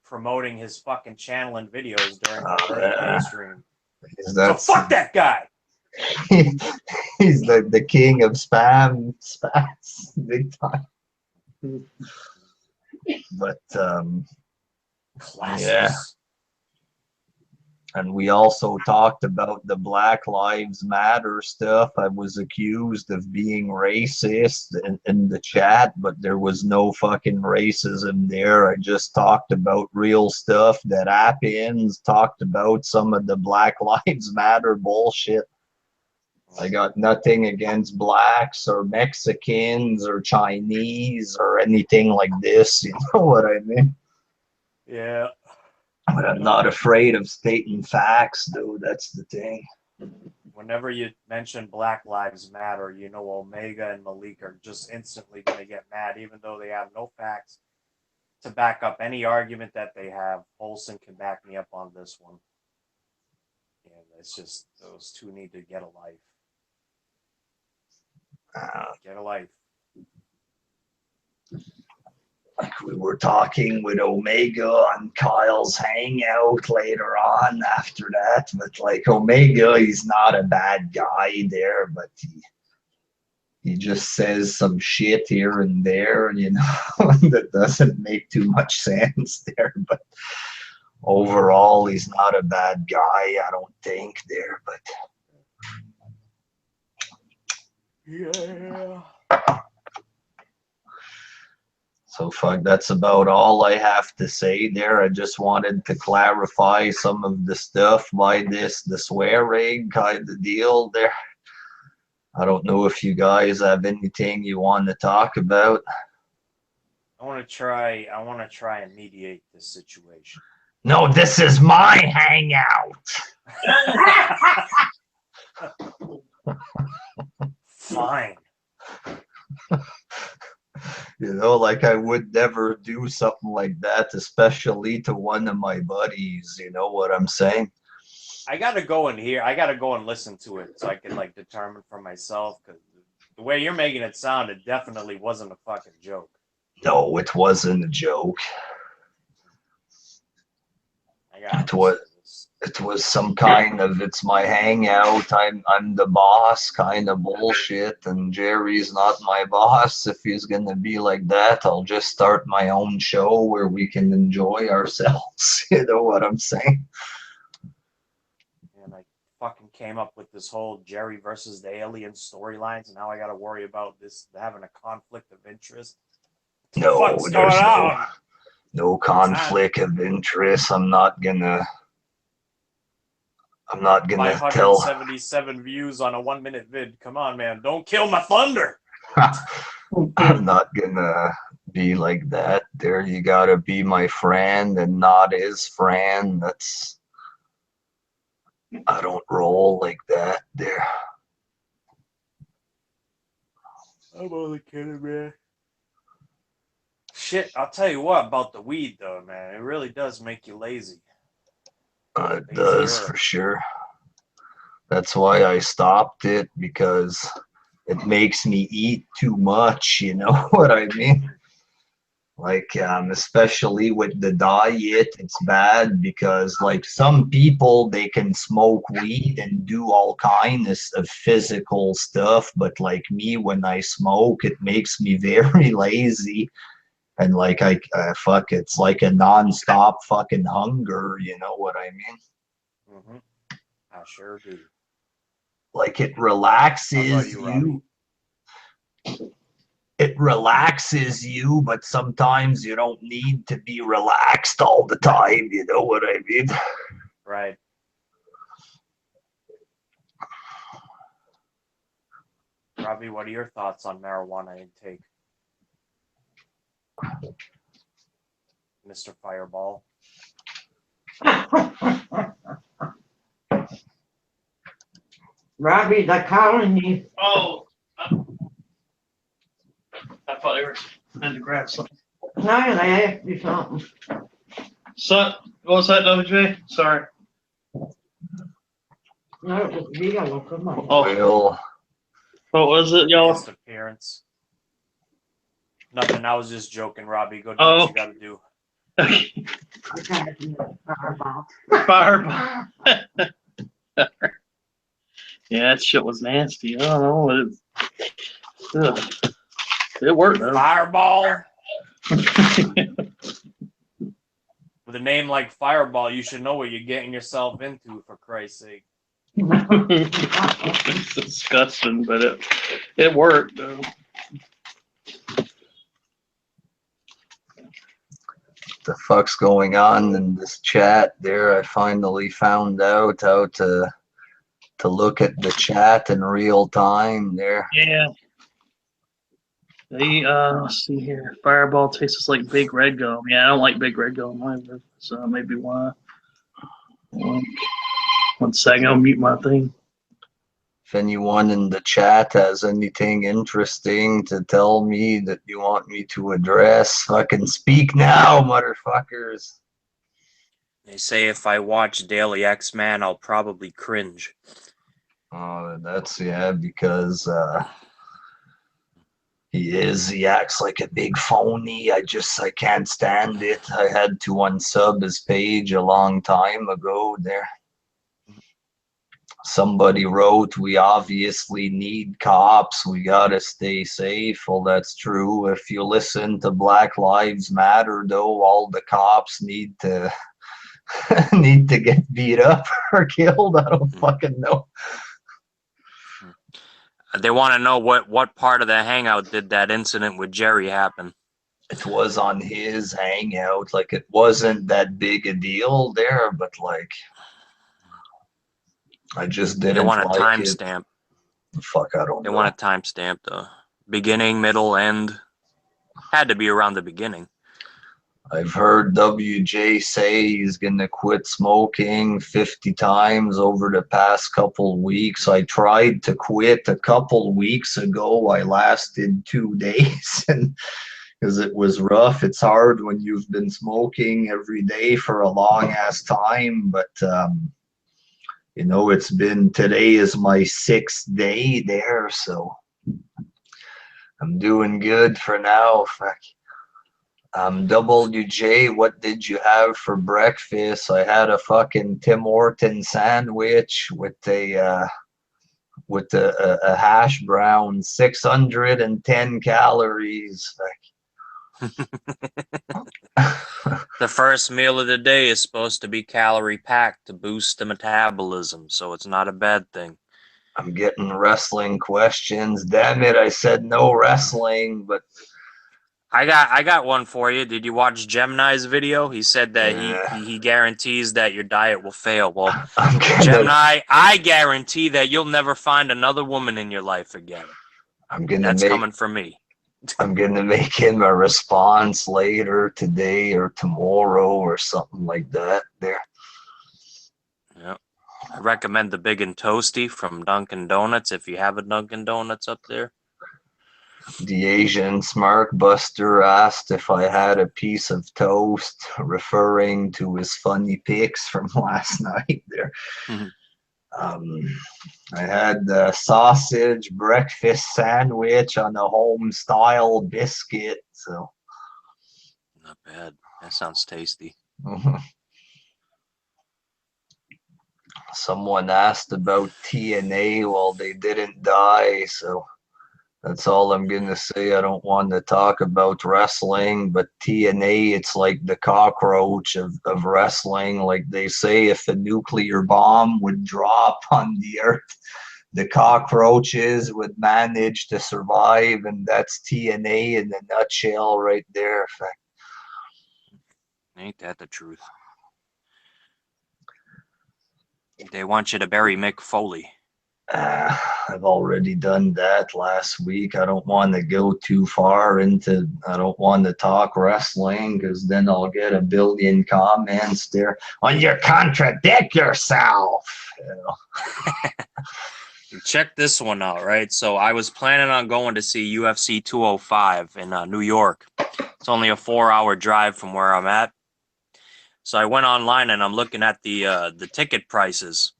promoting his fucking channel and videos during the birthday stream. So fuck that guy. He's the king of spaz, big time. But Classes. yeah. And we also talked about the Black Lives Matter stuff. I was accused of being racist in the chat, but there was no fucking racism there. I just talked about real stuff that happens, talked about some of the Black Lives Matter bullshit. I got nothing against blacks or Mexicans or Chinese or anything like this. You know what I mean? Yeah. But I'm not afraid of stating facts, though. That's the thing. Whenever you mention Black Lives Matter, you know Omega and Malik are just instantly going to get mad, even though they have no facts to back up any argument that they have. Olsen can back me up on this one. And it's just those two need to get a life. Get a life. Like we were talking with Omega on Kyle's Hangout later on after that, but like Omega, he's not a bad guy there, but he just says some shit here and there, you know, that doesn't make too much sense there. But overall, he's not a bad guy, I don't think there, but yeah. So fuck, that's about all I have to say there. I just wanted to clarify some of the stuff by the swearing kind of deal there. I don't know if you guys have anything you want to talk about. I want to try and mediate this situation. No, this is my hangout. Fine. You know, like I would never do something like that, especially to one of my buddies. You know what I'm saying? I gotta go in here. I gotta go and listen to it so I can like determine for myself. Because the way you're making it sound, it definitely wasn't a fucking joke. No, it wasn't a joke. It was some kind of it's my hangout. I'm the boss kind of bullshit, and Jerry's not my boss. If he's gonna be like that, I'll just start my own show where we can enjoy ourselves. You know what I'm saying? And I fucking came up with this whole Jerry versus the alien storylines, and now I gotta worry about this having a conflict of interest. No, there's no conflict of interest. I'm not gonna tell. 577 views on a 1-minute vid. Come on, man. Don't kill my thunder. I'm not gonna be like that. There, you gotta be my friend and not his friend. I don't roll like that. There. I'm only kidding, man. Shit, I'll tell you what about the weed, though, man. It really does make you lazy. It does for sure. That's why I stopped it, because it makes me eat too much. You know what I mean? Like, especially with the diet, it's bad because, like, some people, they can smoke weed and do all kinds of physical stuff. But, like, me, when I smoke, it makes me very lazy. And, like, fuck, it's like a nonstop fucking hunger. You know what I mean? Mm-hmm. I sure do. Like, it relaxes you. It relaxes you, but sometimes you don't need to be relaxed all the time. You know what I mean? Right. Robbie, what are your thoughts on marijuana intake? Mr. Fireball. Robbie, they're calling you. Oh, I thought they were meant to grab something. No, they asked you something. So, what was that, WJ? Sorry. No, it was Vito. Come on. Oh, Well, what was it, y'all? Guest appearance. Nothing. I was just joking, Robbie. Go do Oh. what you got to do. I got you, Fireball. Fireball. Yeah, that shit was nasty. I don't know what it. Ugh. It worked though. Fireball. With a name like Fireball, you should know what you're getting yourself into, for Christ's sake. It's disgusting, but it worked though. the fuck's going on in this chat there? I finally found out how to look at the chat in real time there. Yeah. They let's see here. Fireball tastes like Big Red Gum. Yeah, I don't like Big Red Gum either. So maybe why. One second, I'll mute my thing. If anyone in the chat has anything interesting to tell me that you want me to address, fucking speak now, motherfuckers. They say if I watch Daily X-Man, I'll probably cringe. Oh, that's, yeah, because he acts like a big phony. I can't stand it. I had to unsub his page a long time ago there. Somebody wrote, we obviously need cops. We gotta stay safe. Well, that's true. If you listen to Black Lives Matter, though, all the cops need to need to get beat up or killed. I don't fucking know. They want to know what part of the Hangout did that incident with Jerry happen. It was on his Hangout. Like, it wasn't that big a deal there, but like, I just didn't. They want a like timestamp. Fuck, I don't know. They want a timestamp, though. Beginning, middle, end. Had to be around the beginning. I've heard WJ say he's gonna quit smoking 50 times over the past couple weeks. I tried to quit a couple weeks ago. I lasted 2 days, and because it was rough. It's hard when you've been smoking every day for a long ass time, but you know, today is my 6th day there, so I'm doing good for now. Fuck. WJ, what did you have for breakfast? I had a fucking Tim Horton sandwich with a hash brown, 610 calories. The first meal of the day is supposed to be calorie packed to boost the metabolism, so it's not a bad thing. I'm getting wrestling questions. Damn it, I said no wrestling, but I got one for you. Did you watch Gemini's video? He said that Yeah. he guarantees that your diet will fail. Well, I'm gonna, Gemini, I guarantee that you'll never find another woman in your life again. I'm gonna That's make coming from me. I'm gonna make him a response later today or tomorrow or something like that. There. Yeah. I recommend the Big and Toasty from Dunkin' Donuts if you have a Dunkin' Donuts up there. The Asian Smart Buster asked if I had a piece of toast, referring to his funny pics from last night there. I had the sausage breakfast sandwich on a home style biscuit. So Not bad. That sounds tasty. someone asked about TNA. Well, they didn't die, so that's all I'm gonna say. I don't want to talk about wrestling, but TNA, it's like the cockroach of wrestling. Like they say, if a nuclear bomb would drop on the earth, the cockroaches would manage to survive, and that's TNA in a nutshell right there. Ain't that the truth? They want you to bury Mick Foley. I've already done that last week. I don't want to go too far into, I don't want to talk wrestling because then I'll get a billion comments there on you contradict yourself. You know? Check this one out, right? So I was planning on going to see UFC 205 in New York. It's only a 4-hour drive from where I'm at. So I went online and I'm looking at the ticket prices.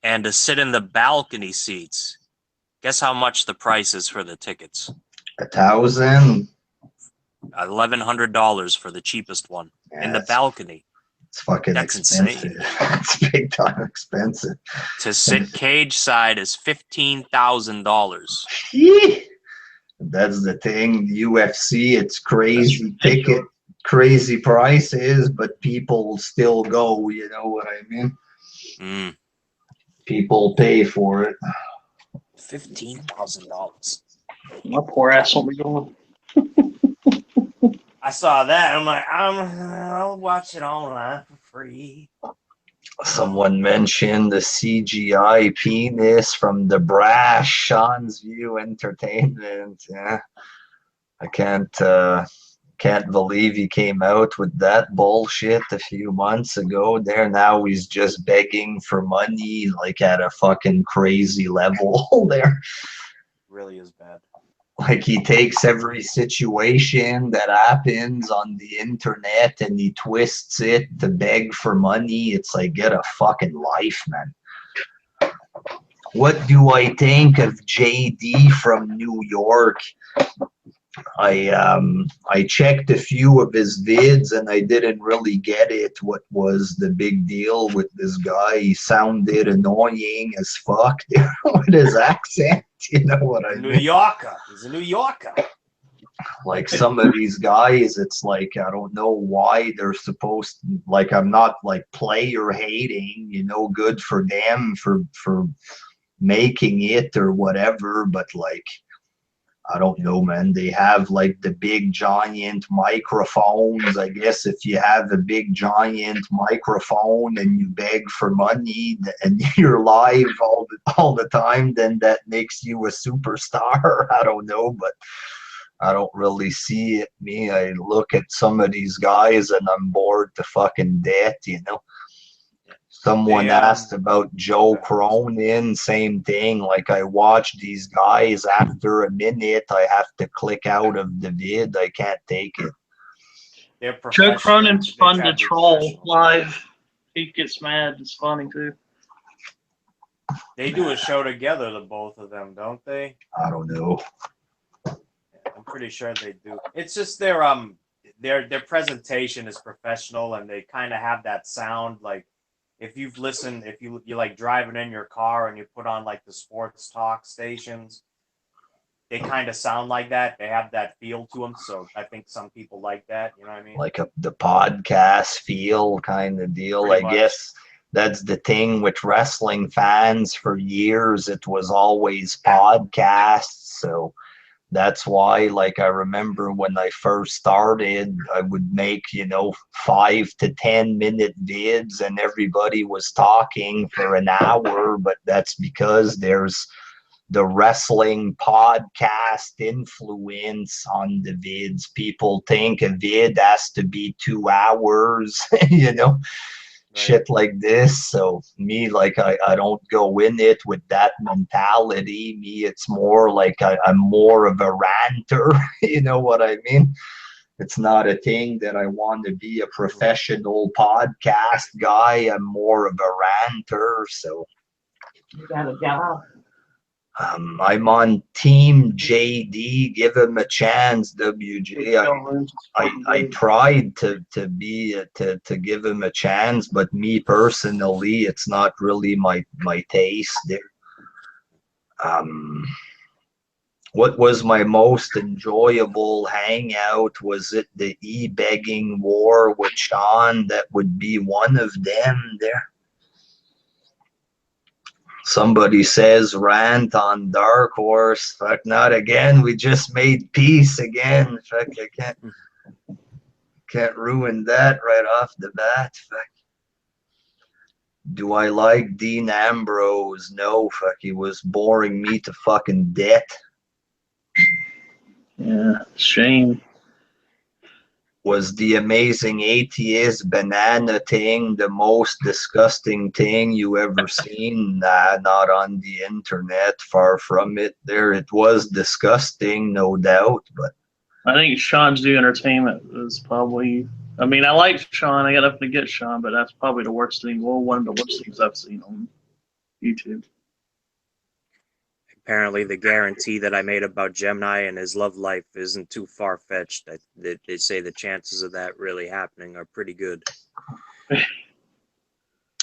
And to sit in the balcony seats, guess how much the price is for the tickets? $1,000. $1,100 for the cheapest one in the balcony. It's fucking That's expensive. insane. It's big time expensive. To sit cage side is $15,000. That's the thing. UFC, it's crazy ticket, crazy prices, but people still go. You know what I mean? People pay for it. $15,000. My poor ass won't be going. I saw that. I'm like, I'll watch it online for free. Someone mentioned the CGI penis from the Brash Sean's View Entertainment. Yeah. I can't believe he came out with that bullshit a few months ago. There now he's just begging for money like at a fucking crazy level there. Really is bad. Like he takes every situation that happens on the internet and he twists it to beg for money. It's like, get a fucking life, man. What do I think of JD from New York? I checked a few of his vids and I didn't really get it. What was the big deal with this guy? He sounded annoying as fuck with his accent. You know what I mean? New Yorker. He's a New Yorker. Like some of these guys, it's like, I don't know why they're supposed to, like, I'm not like player hating, you know, good for them for making it or whatever, but like, I don't know, man. They have like the big giant microphones. I guess if you have a big giant microphone and you beg for money and you're live all the time, then that makes you a superstar. I don't know, but I don't really see it. Me, I look at some of these guys and I'm bored to fucking death, you know. Someone asked about Joe Cronin, same thing. Like I watch these guys, after a minute, I have to click out of the vid. I can't take it. Joe Cronin's fun to troll live. He gets mad. It's funny too. They do a show together, the both of them, don't they? I don't know. I'm pretty sure they do. It's just their presentation is professional and they kind of have that sound like. If you've listened, if you like driving in your car and you put on like the sports talk stations, they kind of sound like that. They have that feel to them. So I think some people like that. You know what I mean? Like the podcast feel kind of deal. Pretty I much. guess that's the thing with wrestling fans for years. It was always podcasts. So that's why, like, I remember when I first started, I would make, 5 to 10 minute vids and everybody was talking for an hour, but that's because there's the wrestling podcast influence on the vids. People think a vid has to be 2 hours, shit like this. So me, like, I don't go in it with that mentality. Me, it's more like I'm more of a ranter. You know what I mean? It's not a thing that I want to be a professional podcast guy. I'm more of a ranter. So You got a job. I'm on Team JD. Give him a chance, WJ. I tried to give him a chance, but me personally, it's not really my taste there. What was my most enjoyable hangout? Was it the e-begging war with Sean? That would be one of them there. Somebody says rant on Dark Horse. Fuck, not again. We just made peace again. Fuck, I can't ruin that right off the bat. Fuck. Do I like Dean Ambrose? No, fuck. He was boring me to fucking death. Yeah, shame. Was the amazing atheist banana thing the most disgusting thing you ever seen? Nah, not on the internet. Far from it. There, it was disgusting, no doubt. But I think Sean's New Entertainment is probably. I mean, I like Sean. I got nothing to get Sean, but that's probably the worst thing. Well, one of the worst things I've seen on YouTube. Apparently, the guarantee that I made about Gemini and his love life isn't too far-fetched. They say the chances of that really happening are pretty good.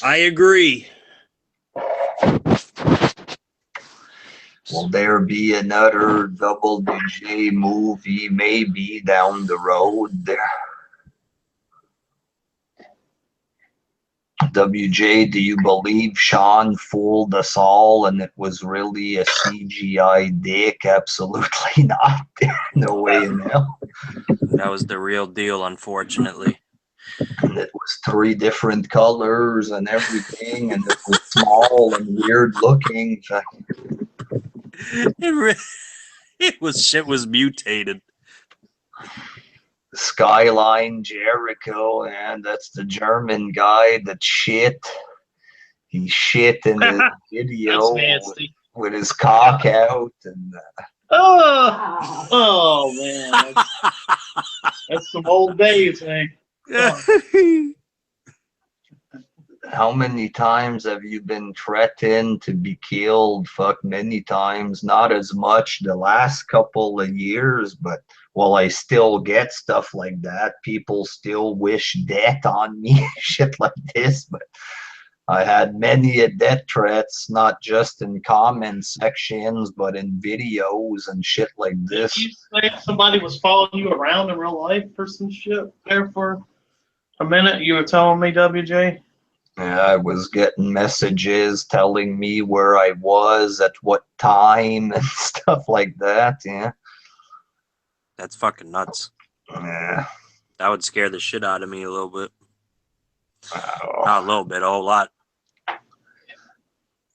I agree. will there be another Double DJ movie maybe down the road there? WJ, do you believe Sean fooled us all and it was really a CGI dick? Absolutely not. No way in hell. That was the real deal, unfortunately. And it was 3 different colors and everything, and it was small and weird looking. Shit was mutated. Skyline Jericho, and that's the German guy that shit. He shit in the video with his cock out. And oh man, that's some old days, man. How many times have you been threatened to be killed? Fuck, many times. Not as much the last couple of years, but well, I still get stuff like that. People still wish death on me, shit like this. But I had many death threats, not just in comment sections, but in videos and shit like this. Did you say somebody was following you around in real life or some shit there for a minute? You were telling me, WJ? Yeah, I was getting messages telling me where I was at what time and stuff like that. Yeah. That's fucking nuts. Yeah. That would scare the shit out of me a little bit. Oh. Not a little bit, a whole lot.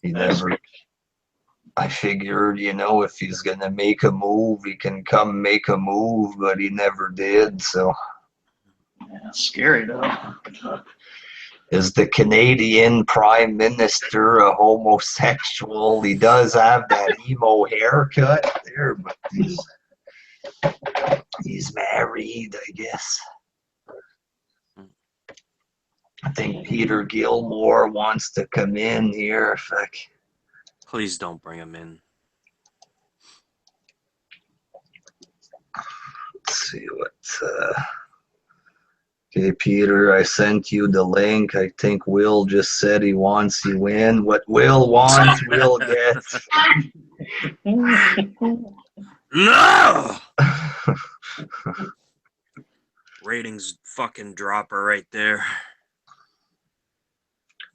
I figured, if he's gonna make a move, he can come make a move, but he never did, so. Yeah, scary though. Is the Canadian Prime Minister a homosexual? He does have that emo haircut there, but he's married, I guess. I think Peter Gilmore wants to come in here. Fuck. Please don't bring him in. Let's see what. Okay, Peter, I sent you the link. I think Will just said he wants you in. What Will wants, Will gets. No! Ratings fucking dropper right there.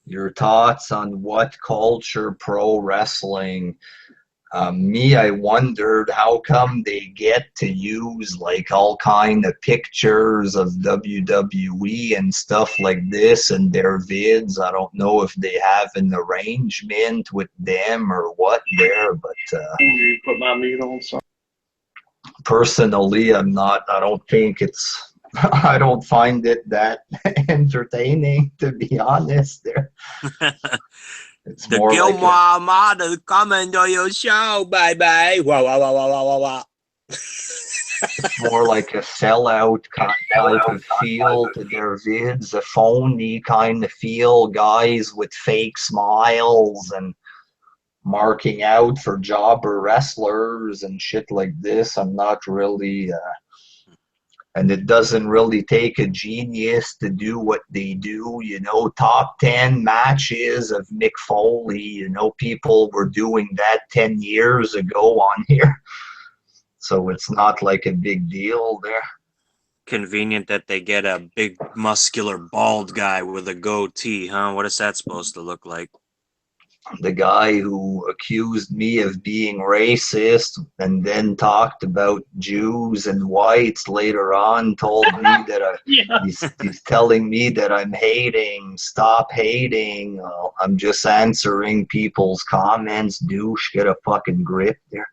Your thoughts on what culture pro wrestling? I wondered how come they get to use like all kind of pictures of WWE and stuff like this in their vids. I don't know if they have an arrangement with them or what there, but You put my meat on, sorry. personally, I don't think it's, I don't find it that entertaining, to be honest there. It's The more like Gilmore model coming to your show, baby. Wow, wow, wow, wow, wow, wow. it's more like a sellout type of feel to their vids, a phony kind of feel, guys with fake smiles and marking out for jobber wrestlers and shit like this. I'm not really, and it doesn't really take a genius to do what they do, top 10 matches of Mick Foley, people were doing that 10 years ago on here. So it's not like a big deal there. Convenient that they get a big, muscular, bald guy with a goatee, huh? What is that supposed to look like? The guy who accused me of being racist and then talked about Jews and whites later on told me that he's telling me that I'm hating. Stop hating. Well, I'm just answering people's comments. Douche, get a fucking grip there.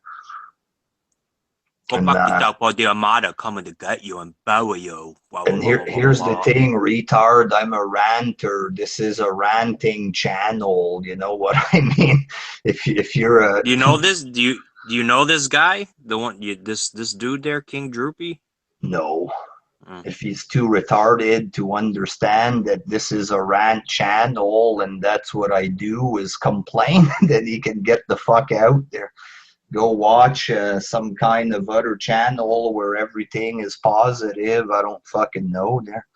Go back to for the Armada coming to get you and bury you. Wow, and here's the thing, retard. I'm a ranter. This is a ranting channel. You know what I mean? If you're a, do you know this? Do you know this guy? The one this dude there, King Droopy? No. If he's too retarded to understand that this is a rant channel and that's what I do is complain, then he can get the fuck out there. Go watch some kind of other channel where everything is positive. I don't fucking know there.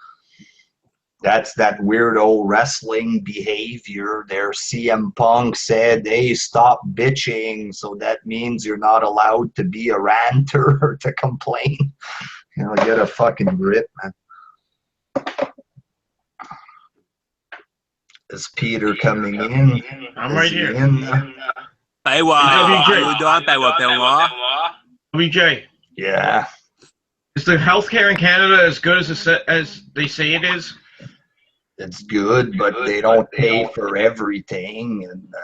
That's that weirdo wrestling behavior there. CM Punk said, hey, stop bitching. So that means you're not allowed to be a ranter or to complain. Get a fucking grip, man. Is Peter coming in? I'm right here. Hey, how you doing, WJ. Yeah. Is the healthcare in Canada as good as they say it is? It's good, but they don't pay for everything, and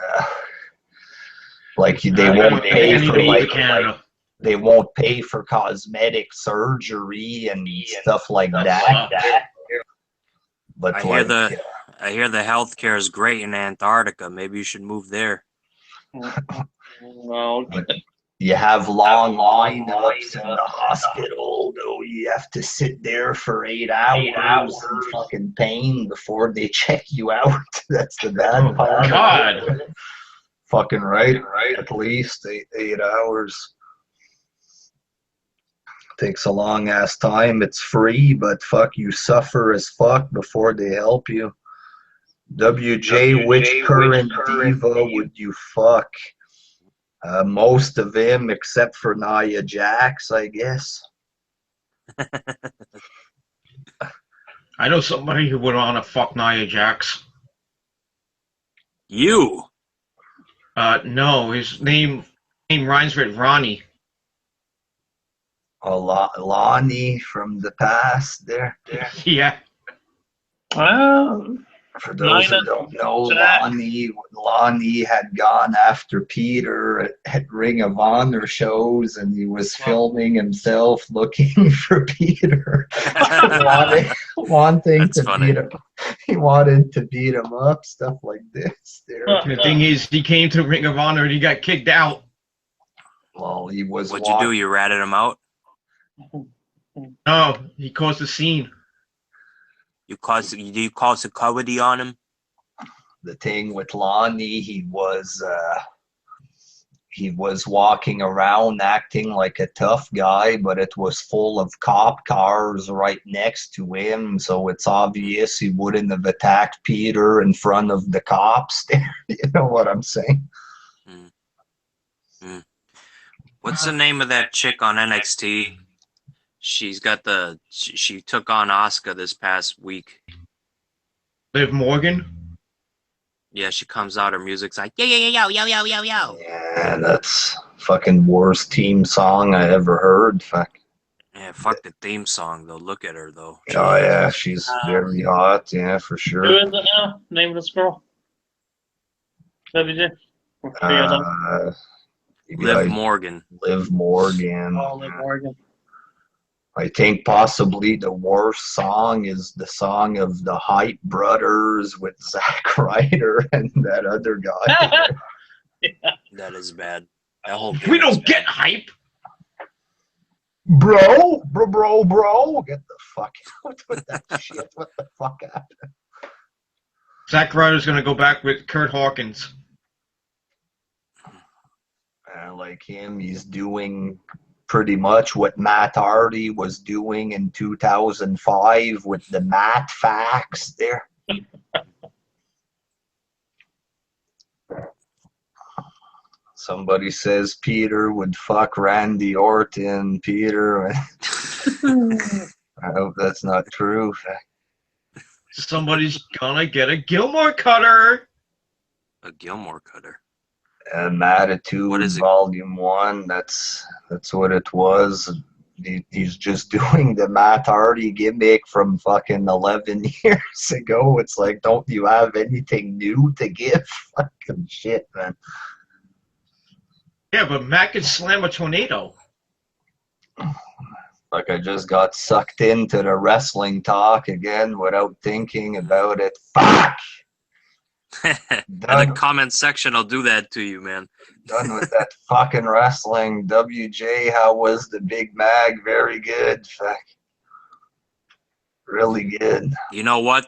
they won't pay for they won't pay for cosmetic surgery and stuff like that. But I hear the healthcare is great in Antarctica. Maybe you should move there. Well, you have long lineups in the hospital, though. You have to sit there for 8 hours in fucking pain before they check you out. That's the bad part. God. Fucking right. At least 8 hours. Takes a long ass time. It's free, but fuck, you suffer as fuck before they help you. WJ, which current diva would you fuck? Most of them, except for Nia Jax, I guess. I know somebody who would want to fuck Nia Jax. You? No, his name rhymes with Ronnie. Lonnie from the past there. Yeah. For those who don't know, Lonnie had gone after Peter at Ring of Honor shows, and he was filming himself looking for Peter, wanting That's to funny. beat him. He wanted to beat him up, stuff like this. There. The thing is, he came to Ring of Honor and he got kicked out. Well, he was. What'd you do? You ratted him out? No, he caused a scene. You call security on him? The thing with Lonnie, he was walking around acting like a tough guy, but it was full of cop cars right next to him, so it's obvious he wouldn't have attacked Peter in front of the cops there. You know what I'm saying? What's the name of that chick on NXT? She's got she took on Asuka this past week. Liv Morgan? Yeah, she comes out. Her music's like yo yo yo yo yo yo yo. Yeah, that's fucking worst team song I ever heard. Fuck. Yeah, fuck the theme song though. Look at her though. Oh yeah, Jesus. she's very hot. Yeah, for Who sure. is it now? Name of this girl? WJ? Liv Morgan. Liv Morgan. Oh, Liv Morgan. I think possibly the worst song is the song of the Hype Brothers with Zack Ryder and that other guy. That is bad. That whole We gimmick's don't get bad. hype. Bro, get the fuck out with that shit. What the fuck happened? Zack Ryder's gonna go back with Kurt Hawkins. Like him, he's doing pretty much what Matt Hardy was doing in 2005 with the Matt facts there. Somebody says Peter would fuck Randy Orton. Peter, I hope that's not true. Somebody's gonna get a Gilmore cutter. A Gilmore cutter. Attitude, What is it? Volume 1. That's what it was. He's just doing the Matt Hardy gimmick from fucking 11 years ago. It's like, don't you have anything new to give? Fucking shit, man. Yeah, but Matt can slam a tornado. Like I just got sucked into the wrestling talk again without thinking about it. Fuck! And the comment section will do that to you, man. Done with that fucking wrestling. WJ, how was the Big Mag? Very good. Fuck. Really good. You know what?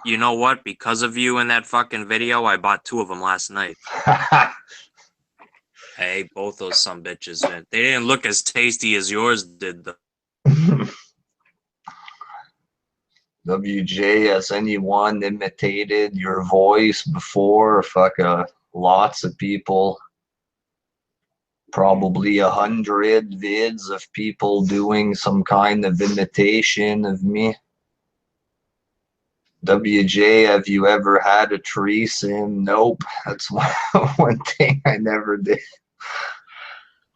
You know what? Because of you in that fucking video, I bought 2 of them last night. I ate both those sumbitches, man. They didn't look as tasty as yours did, though. WJ, has anyone imitated your voice before? Fuck, lots of people. Probably 100 vids of people doing some kind of imitation of me. WJ, have you ever had a threesome? Nope. That's one thing I never did.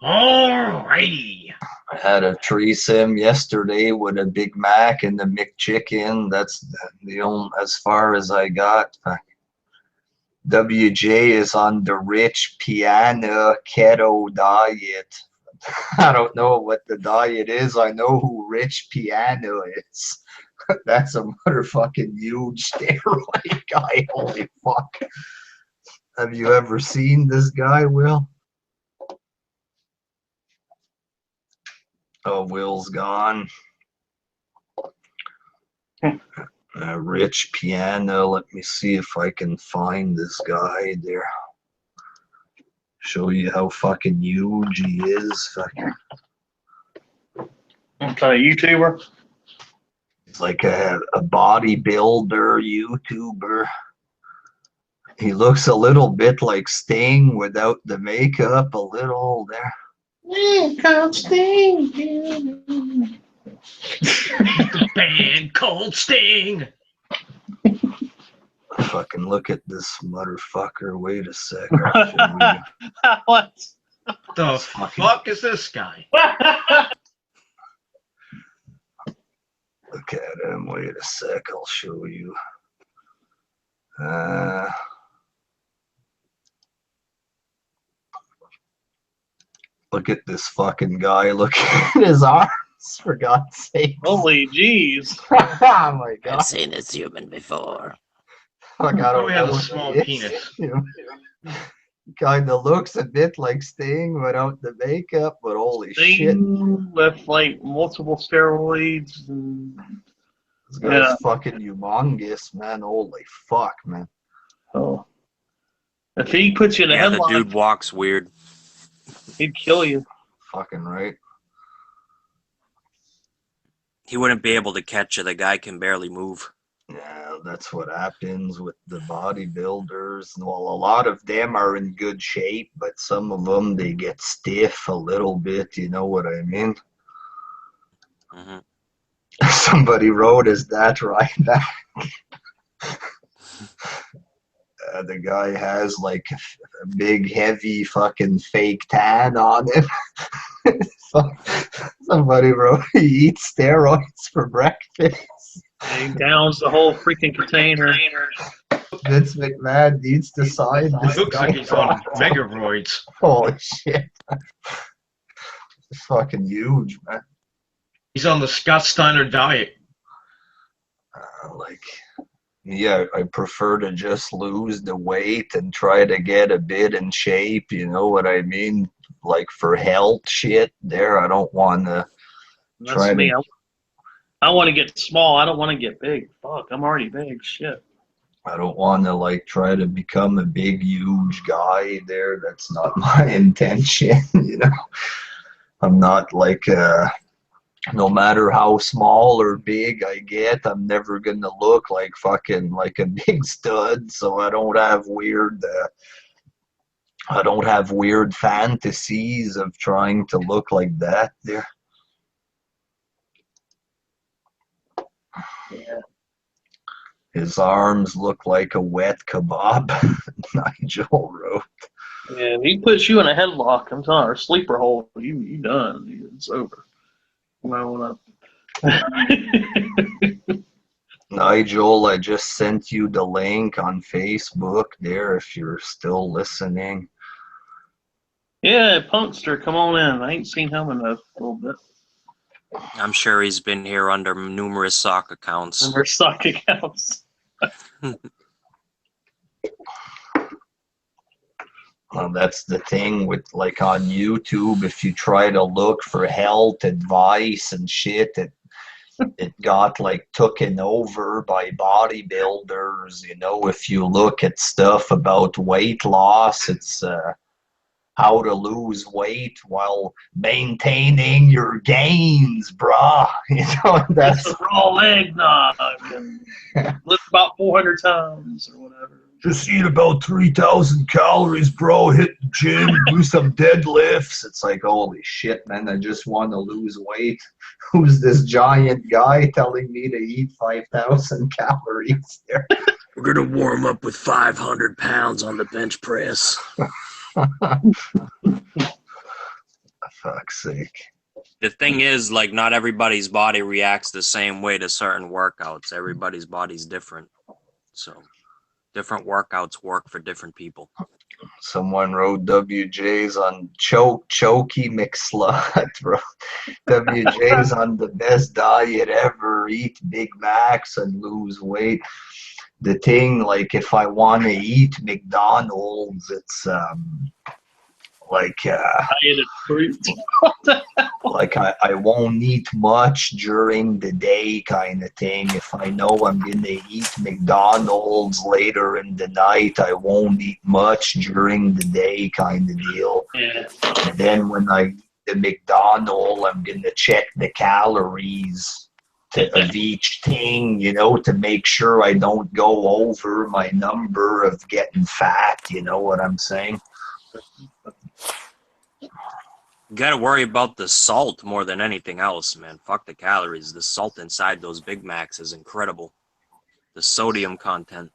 Alrighty. I had a threesome yesterday with a Big Mac and a McChicken. That's the only, as far as I got. WJ is on the Rich Piana keto diet. I don't know what the diet is. I know who Rich Piana is. That's a motherfucking huge steroid guy. Holy fuck. Have you ever seen this guy, Will? Oh, Will's gone. Rich Piano. Let me see if I can find this guy there. Show you how fucking huge he is. Fucking. Okay, YouTuber. He's like a bodybuilder, YouTuber. He looks a little bit like Sting without the makeup, a little there. Come Sting. The band called Sting. Fucking look at this motherfucker. Wait a sec. I'll show you. What? The fuck is this guy? Look at him. Wait a sec. I'll show you. Look at this fucking guy. Look at his arms, for God's sake. Holy jeez. Oh my God. I've seen this human before. Fuck, I don't Oh, he has know a what small he is. penis. Kind of looks a bit like Sting without the makeup, but holy shit. Sting with like multiple steroids. And, This guy's fucking humongous, man. Holy fuck, man. oh. If he puts you in a Yeah, the headlock, dude walks weird. he'd kill you. Fucking right. He wouldn't be able to catch you. The guy can barely move. Yeah, that's what happens with the bodybuilders. Well, a lot of them are in good shape, but some of them, they get stiff a little bit. You know what I mean? Hmm. Somebody wrote, is that right back? The guy has like a big, heavy, fucking fake tan on him. Somebody wrote he eats steroids for breakfast. He downs the whole freaking container. Vince McMahon needs to sign this Looks like he's on megaroids. Holy shit. It's fucking huge, man. He's on the Scott Steiner diet. Yeah, I prefer to just lose the weight and try to get a bit in shape, you know what I mean? Like for health shit there, I don't want to That's me. I want to get small. I don't want to get big. Fuck, I'm already big. Shit. I don't want to like try to become a big, huge guy there. That's not my intention, you know? I'm not like no matter how small or big I get, I'm never gonna look like fucking like a big stud. So I don't have weird fantasies of trying to look like that there. Yeah. His arms look like a wet kebab. Nigel wrote. Yeah, if he puts you in a headlock, I'm telling you, or sleeper hold, you done. It's over. You might want to. Nigel, I just sent you the link on Facebook there if you're still listening. Yeah, Punkster, come on in. I ain't seen him in a little bit. I'm sure he's been here under numerous sock accounts. Under sock accounts. Well, that's the thing with like on YouTube, if you try to look for health advice and shit, it got like taken over by bodybuilders. You know, if you look at stuff about weight loss, it's how to lose weight while maintaining your gains, brah. You know, that's a raw eggnog and lift about 400 times or whatever. Just eat about 3,000 calories, bro. Hit the gym, do some deadlifts. It's like, holy shit, man, I just want to lose weight. Who's this giant guy telling me to eat 5,000 calories there? We're going to warm up with 500 pounds on the bench press. Fuck's sake. The thing is, like, not everybody's body reacts the same way to certain workouts. Everybody's body's different. So different workouts work for different people. Someone wrote WJ's on Chokey McSlut, bro. WJ's on the best diet ever. Eat Big Macs and lose weight. The thing, like, if I want to eat McDonald's, it's like like I won't eat much during the day kind of thing. If I know I'm gonna eat McDonald's later in the night, I won't eat much during the day kind of deal. Yeah. And then when I eat the McDonald's, I'm gonna check the calories of each thing, you know, to make sure I don't go over my number of getting fat, you know what I'm saying? You gotta worry about the salt more than anything else, man. Fuck the calories. The salt inside those Big Macs is incredible. The sodium content.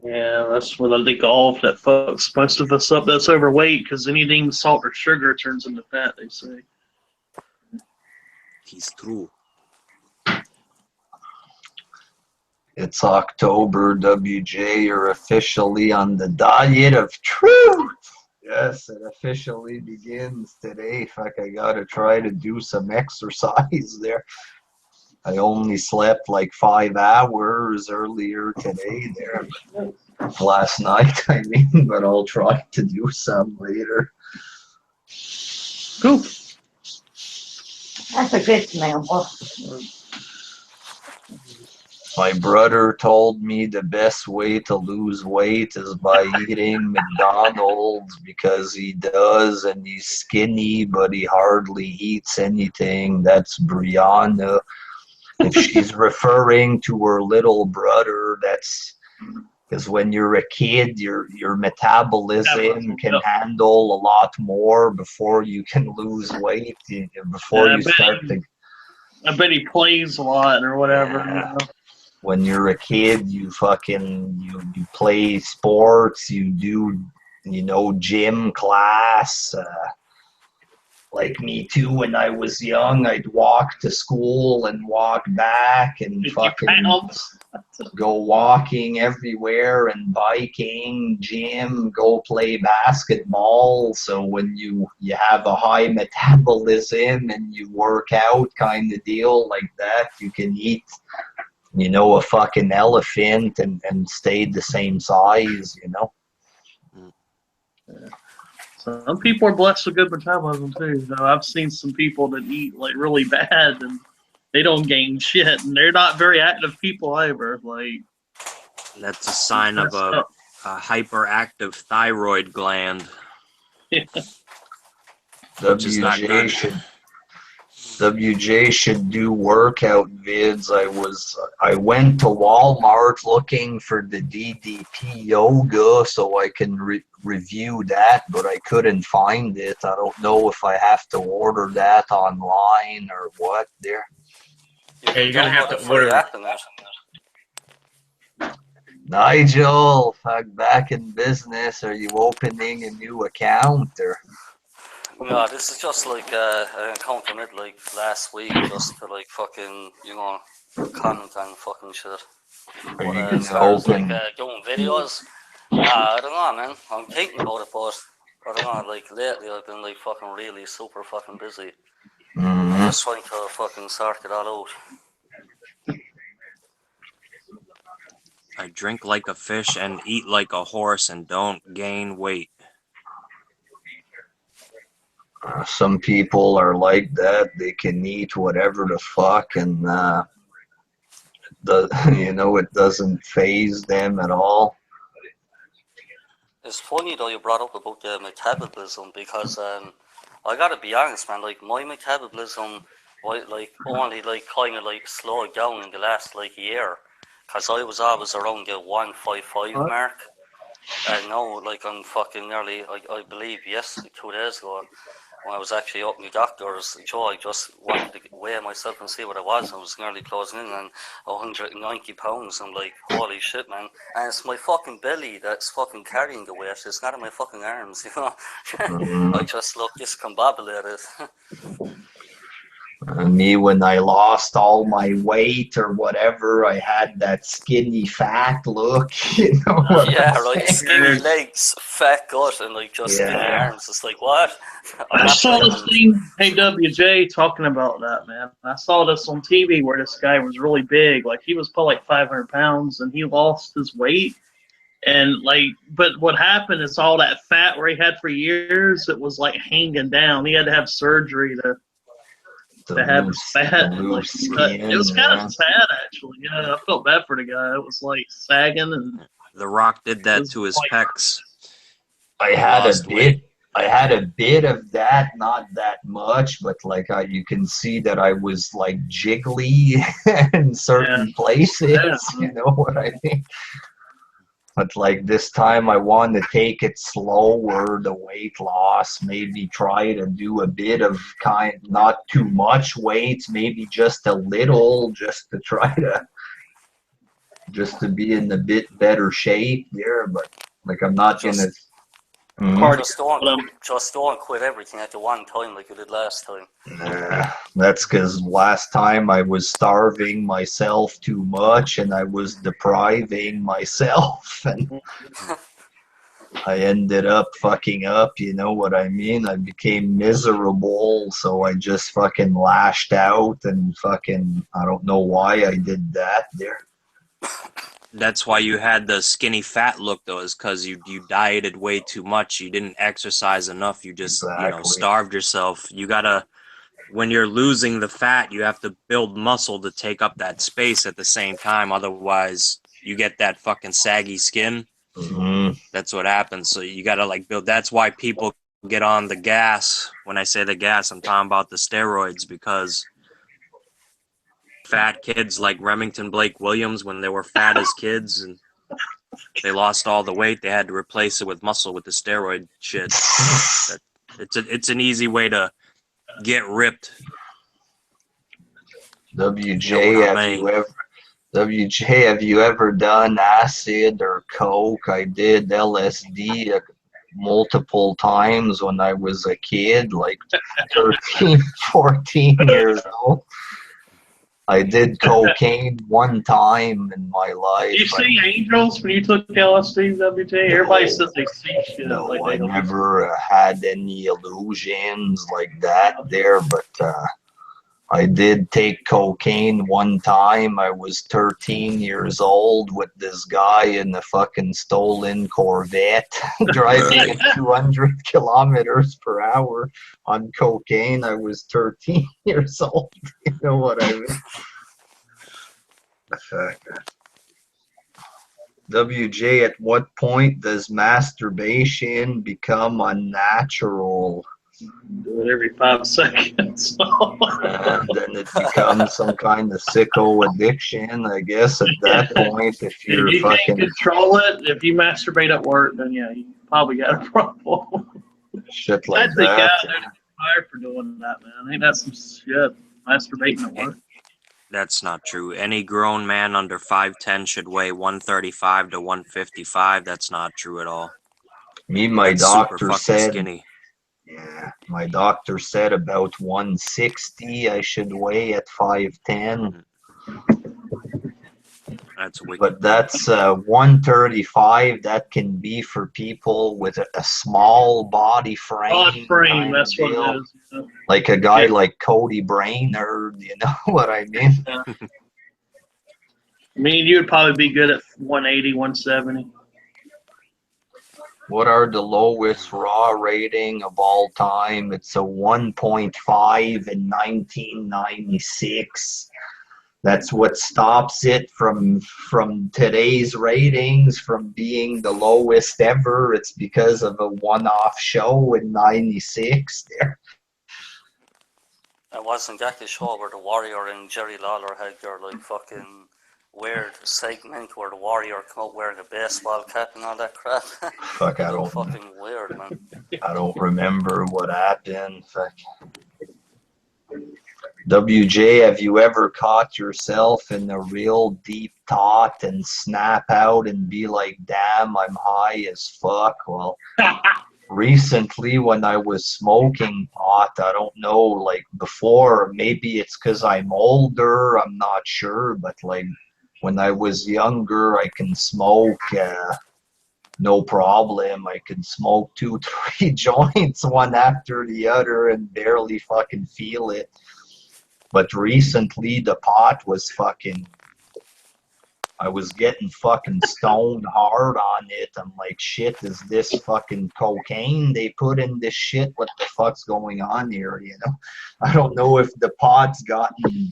Yeah, that's where they leak off that fucks most of us up that's overweight, because anything salt or sugar turns into fat, they say. He's true. It's October, WJ. You're officially on the diet of truth. Yes, it officially begins today. Fuck, I gotta try to do some exercise there. I only slept like 5 hours earlier today there. Last night, I mean, but I'll try to do some later. Cool. That's a good smell. My brother told me the best way to lose weight is by eating McDonald's because he does, and he's skinny, but he hardly eats anything. That's Brianna. If she's referring to her little brother, that's because when you're a kid, your metabolism can handle a lot more before you can lose weight, before you start to... I bet he plays a lot or whatever. Yeah. You know? when you're a kid, you play sports, you do, gym class. Like me too, when I was young, I'd walk to school and walk back and fucking go walking everywhere and biking, gym, go play basketball. So when you have a high metabolism and you work out kind of deal like that, you can eat, a fucking elephant and stay the same size, Some people are blessed with good metabolism too. Though I've seen some people that eat like really bad and they don't gain shit, and they're not very active people either. Like that's a sign of a hyperactive thyroid gland. Which is not good. WJ should do workout vids. I went to Walmart looking for the DDP yoga so I can review that, but I couldn't find it. I don't know if I have to order that online or what there. Yeah, you're gonna have to order. Nigel, back in business. Are you opening a new account or? No, this is just like an account I made like last week, just to like fucking, comment and fucking shit. Are you As gonna far as open? like doing videos, I don't know, man. I'm thinking about it, but I don't know. Like lately, I've been like fucking really super fucking busy. I'm just trying to fucking sort it all out. I drink like a fish and eat like a horse and don't gain weight. Some people are like that. They can eat whatever the fuck, and it doesn't faze them at all. It's funny though you brought up about the metabolism because I gotta be honest, man. Like my metabolism, like only like kind of like slowed down in the last like year, cause I was always around the 155 mark, and now like I'm fucking nearly. I believe 2 days ago. When I was actually up in the doctor's, I just wanted to weigh myself and see what it was. I was nearly closing in on 190 pounds. I'm like, holy shit, man. And it's my fucking belly that's fucking carrying the weight. It's not in my fucking arms, I just look discombobulated. Me, when I lost all my weight or whatever, I had that skinny fat look, Yeah, right. Skinny legs, fat gut, and like just skinny arms. It's like, what? I saw this thing, hey WJ, talking about that, man. I saw this on TV where this guy was really big. Like, he was probably like 500 pounds, and he lost his weight. And, but what happened is all that fat where he had for years, it was, like, hanging down. He had to have surgery to have his fat. It was kind of sad, actually. Yeah, I felt bad for the guy. It was, like, sagging. And The Rock did that to his pecs. I had a bit of that, not that much, but you can see that I was jiggly in certain places. Yeah. You know what I mean? But this time I want to take it slower, the weight loss, maybe try to do a bit of not too much weights, maybe just a little, just to try to, be in a bit better shape there. But I'm not going to. Just don't quit everything at the one time like you did last time. That's because last time I was starving myself too much and I was depriving myself and I ended up fucking up, you know what I mean? I became miserable, so I just fucking lashed out and I don't know why I did that there. That's why you had the skinny fat look, though, is because you dieted way too much. You didn't exercise enough. You just, starved yourself. You gotta, when you're losing the fat, you have to build muscle to take up that space at the same time. Otherwise, you get that fucking saggy skin. Mm-hmm. That's what happens. So you gotta, build. That's why people get on the gas. When I say the gas, I'm talking about the steroids, because fat kids like Remington Blake Williams, when they were fat as kids and they lost all the weight, they had to replace it with muscle with the steroid shit. It's an easy way to get ripped. WJ, WJ, have you ever done acid or coke? I did LSD multiple times when I was a kid, like 13, 14 years old. I did cocaine one time in my life. You see angels when you took LSD, WJ? Everybody says they see shit. No, like I they never had any illusions like that there, but I did take cocaine one time. I was 13 years old with this guy in a fucking stolen Corvette driving at 200 kilometers per hour on cocaine. I was 13 years old. You know what I mean? WJ, at what point does masturbation become unnatural? do it every 5 seconds. Then it becomes some kind of sicko addiction, I guess, at that point. If you're if you fucking can't control it, if you masturbate at work, then yeah, you probably got a problem. shit I like think that. I'd fired for doing that, man. I think that's some shit. Masturbating at work. That's not true. Any grown man under 5'10" should weigh 135 to 155. That's not true at all. My That's super doctor fucking said, skinny. yeah, my doctor said about 160 I should weigh at 5'10. That's wicked. But that's 135. That can be for people with a small body frame. Odd frame, that's what deal. it is. Yeah. Like a guy like Cody Brainerd, you know what I mean? I mean, you would probably be good at 180, 170. What are the lowest raw rating of all time? It's a 1.5 in 1996. That's what stops it from today's ratings from being the lowest ever. It's because of a one-off show in 96 there. I wasn't exactly sure where the Warrior and Jerry Lawler had their like fucking weird segment where the Warrior come out wearing a baseball cap and all that crap. Fuck, I don't fucking weird, man. I don't remember what happened. Fuck. WJ, have you ever caught yourself in a real deep thought and snap out and be like, damn, I'm high as fuck? Well, recently when I was smoking pot, I don't know, like before, maybe it's because I'm older, I'm not sure, but like when I was younger, I can smoke no problem. I could smoke 2, 3 joints one after the other and barely fucking feel it. But recently the pot was fucking, I was getting fucking stoned hard on it. I'm like, shit, is this fucking cocaine they put in this shit? What the fuck's going on here, you know? I don't know if the pot's gotten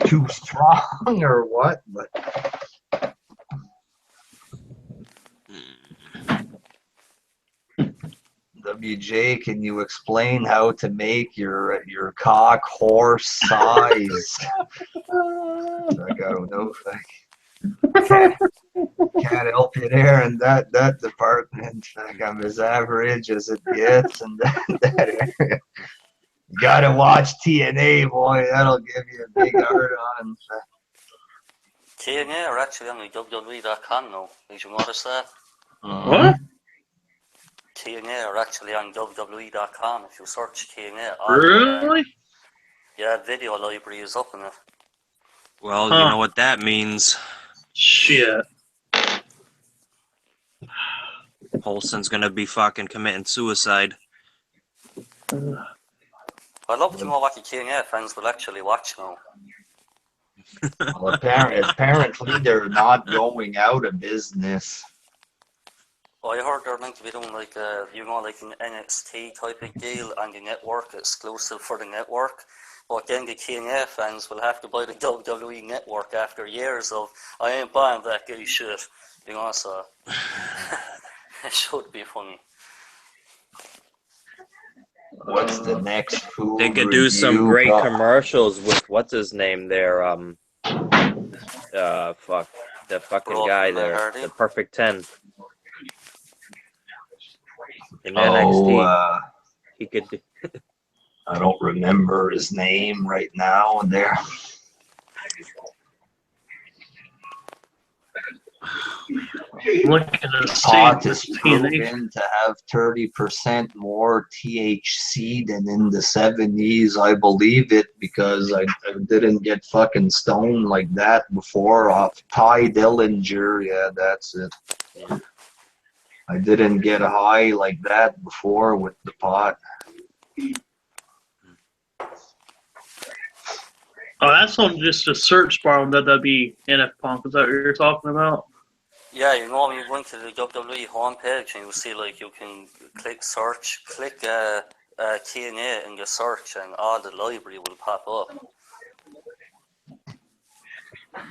too strong or what, but WJ, can you explain how to make your cock horse size? Like, I don't know. Can't help you there in that department. Like, I'm as average as it gets in that area. You gotta watch TNA, boy. That'll give you a big hard on. TNA are actually on the WWE.com now. Did you notice that? What? TNA are actually on WWE.com. If you search TNA, Really? yeah, video library is up in it. Well, you know what that means. Shit. Holston's gonna be fucking committing suicide. I'd love to know what the TNA fans will actually watch now. Well, apparently they're not going out of business. Well, I heard they're meant to be doing like like an NXT type of deal on the network, exclusive for the network. But then the TNA fans will have to buy the WWE network after years of, I ain't buying that gay shit. You know, so it should be funny. What's the next food They could do some review? great commercials with what's his name there. Fuck the fucking Brock guy there, Hardy. the Perfect 10 in Oh, NXT. He could. I don't remember his name right now. There. Looking to see Pot this is TNA. proven to have 30% more THC than in the 70s. I believe it because I didn't get fucking stoned like that before off Ty Dillinger. Yeah, that's it. I didn't get high like that before with the pot. Oh, that's on just a search bar on WWE NF Punk. Is that what you're talking about? Yeah, you know, when you go into the WWE homepage and you see, like, you can click search, click TNA in your search, and all the library will pop up.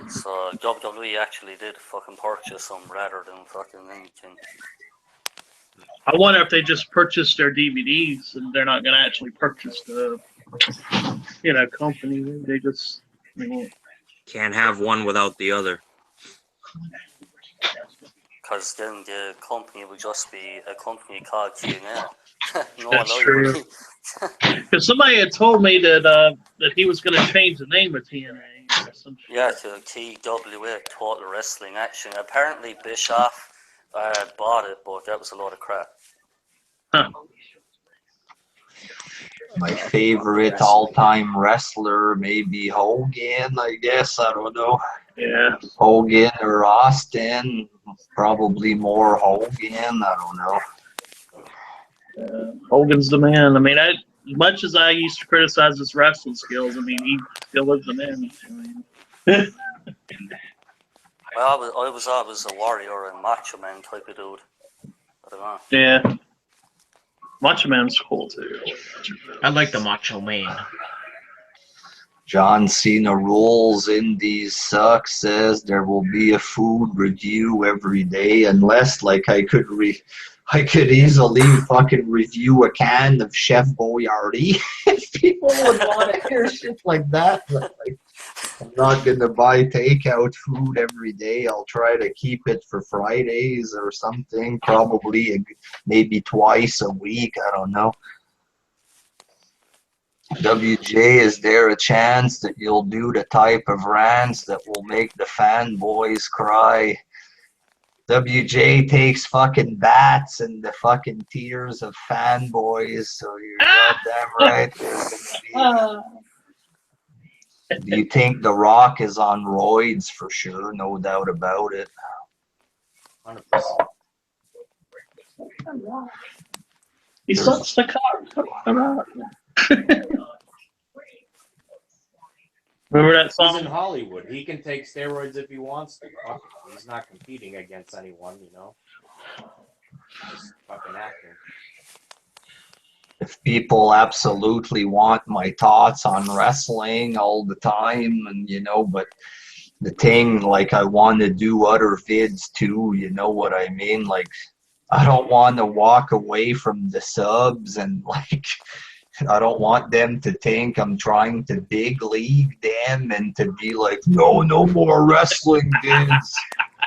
So WWE actually did fucking purchase them rather than fucking anything. I wonder if they just purchased their DVDs and they're not going to actually purchase the, company. They just, Can't have one without the other. Because then the company would just be a company called TNA. No That's library. Because somebody had told me that he was going to change the name of TNA. Or some shit. Yeah, to TWA, Total Wrestling Action. Apparently Bischoff bought it, but that was a lot of crap. Huh. My favorite all-time wrestler, maybe Hogan, I guess. I don't know. Yeah. Hogan or Austin. Probably more Hogan. I don't know. Hogan's the man. I mean, as much as I used to criticize his wrestling skills, I mean, he still is the man. Well, I was always a warrior and macho man type of dude. I don't know. Yeah. Macho Man's cool, too. I like the Macho Man. John Cena rules. Indies suck. Says there will be a food review every day, unless like I could easily fucking review a can of Chef Boyardee. If people would want to hear shit like that, but like, I'm not gonna buy takeout food every day. I'll try to keep it for Fridays or something. Probably maybe twice a week. I don't know. WJ, is there a chance that you'll do the type of rants that will make the fanboys cry? WJ takes fucking bats and the fucking tears of fanboys, so you're goddamn right. There's gonna be... Do you think The Rock is on roids? For sure, no doubt about it. 100%. He sucks the cock. Come on. Remember that He's song? in Hollywood. He can take steroids if he wants to. Fuck it. He's not competing against anyone, Just fucking acting. If people absolutely want my thoughts on wrestling all the time, and but the thing, like, I want to do other vids too, you know what I mean? Like, I don't want to walk away from the subs, and like, I don't want them to think I'm trying to big league them and to be like, no more wrestling vids.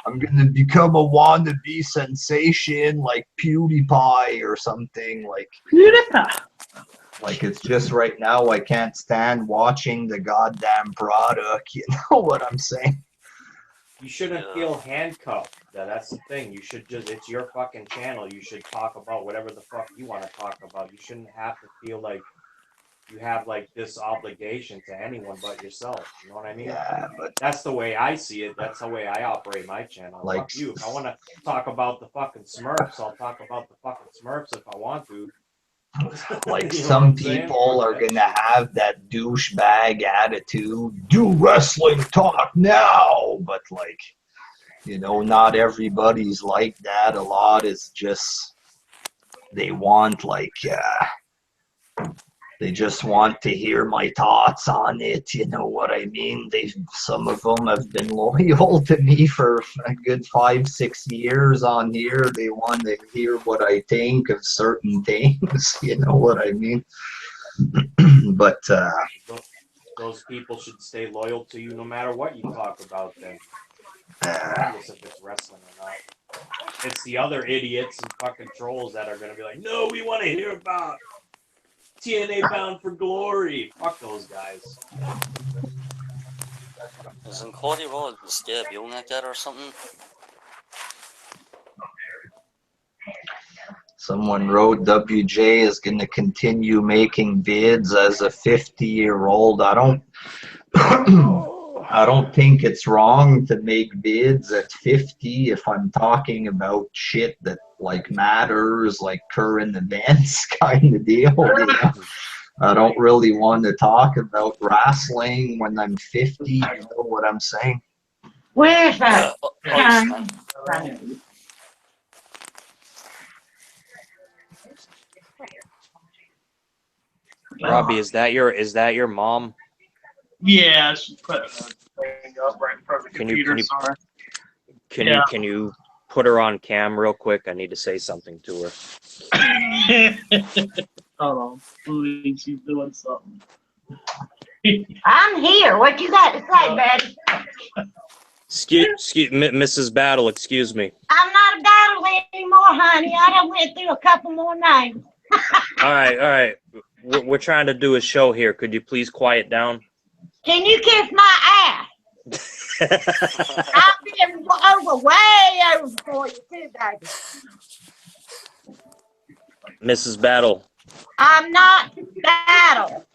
I'm going to become a wannabe sensation like PewDiePie or something. Like, it's just right now I can't stand watching the goddamn product. You know what I'm saying? You shouldn't feel handcuffed. That's the thing. You should it's your fucking channel. You should talk about whatever the fuck you want to talk about. You shouldn't have to feel like you have like this obligation to anyone but yourself. You know what I mean? Yeah, but that's the way I see it. That's the way I operate my channel. Like, fuck you. If I want to talk about the fucking Smurfs, I'll talk about the fucking Smurfs if I want to. like, You know some what I'm saying? people are gonna have that douchebag attitude. Do wrestling talk now, but like, not everybody's like that. A lot is just they want like they just want to hear my thoughts on it. You know what I mean? Some of them have been loyal to me for a good 5-6 years on here. They want to hear what I think of certain things. You know what I mean? But those people should stay loyal to you no matter what you talk about then. Regardless if it's wrestling or not. It's the other idiots and fucking trolls that are going to be like, no, we want to hear about TNA Bound for Glory. Fuck those guys. Isn't Cody Rhodes debuting like that or something? Someone wrote WJ is going to continue making vids as a 50-year-old. I don't I don't think it's wrong to make vids at 50 if I'm talking about shit that like matters, like current events kind of deal. You know? I don't really want to talk about wrestling when I'm 50. You know what I'm saying? Where's that? Robbie, is that your mom? Yeah, she put a thing up right in front of the computer. Sorry. Can you put her on cam real quick? I need to say something to her. Hold on. Please, she's doing something. I'm here. What you got to say, Betty? Excuse Mrs. Battle, excuse me. I'm not a battle anymore, honey. I done went through a couple more names. All right. We're trying to do a show here. Could you please quiet down? Can you kiss my ass? I've been way over for you too, baby. Mrs. Battle. I'm not battle.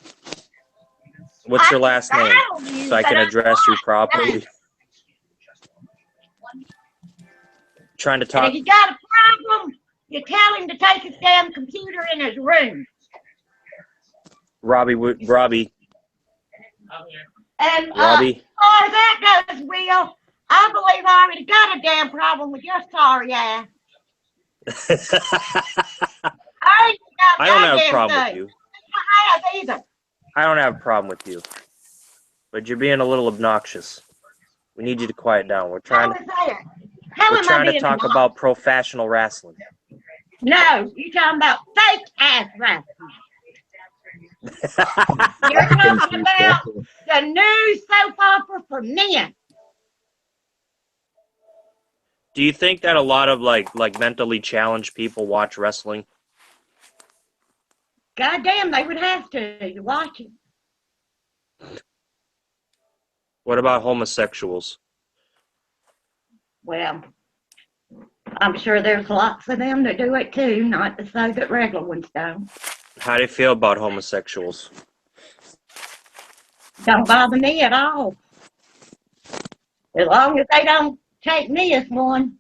What's your last name? So I can address you properly. Trying to talk. And if you got a problem, you tell him to take his damn computer in his room. Robbie. And Robbie. as far as that goes, Will, I believe I already got a damn problem with your sorry ass. I don't have a problem with you. I have either. I don't have a problem with you. But you're being a little obnoxious. We need you to quiet down. We're trying to talk about professional wrestling. No, you're talking about fake ass wrestling. You're talking about the new soap opera for men. Do you think that a lot of like mentally challenged people watch wrestling? Goddamn, they would have to watch it. What about homosexuals? Well, I'm sure there's lots of them that do it too, not to say that regular ones don't. How do you feel about homosexuals? Don't bother me at all. As long as they don't take me as one,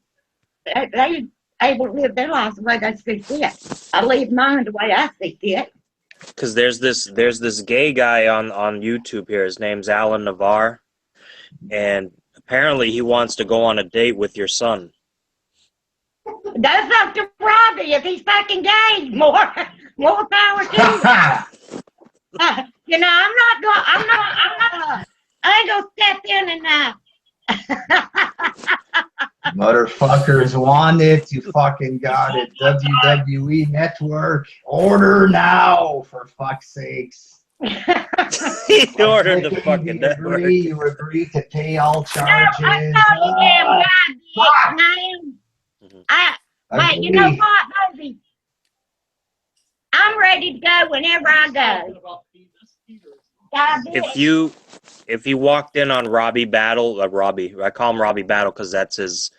they able to live their lives the way they see fit. I leave mine the way I see fit. Because there's this gay guy on YouTube here. His name's Alan Navarre, and apparently he wants to go on a date with your son. That's up to Robbie. If he's fucking gay, more power to him. I ain't gonna step in and Motherfuckers want it, you fucking got it. WWE Network, order now, for fuck's sakes. He ordered the fucking network. You agree to pay all charges. No, I know you damn goddamn man. Wait, you know what, Mosey? I'm ready to go whenever I go. If you walked in on Robbie Battle, I call him Robbie Battle because that's his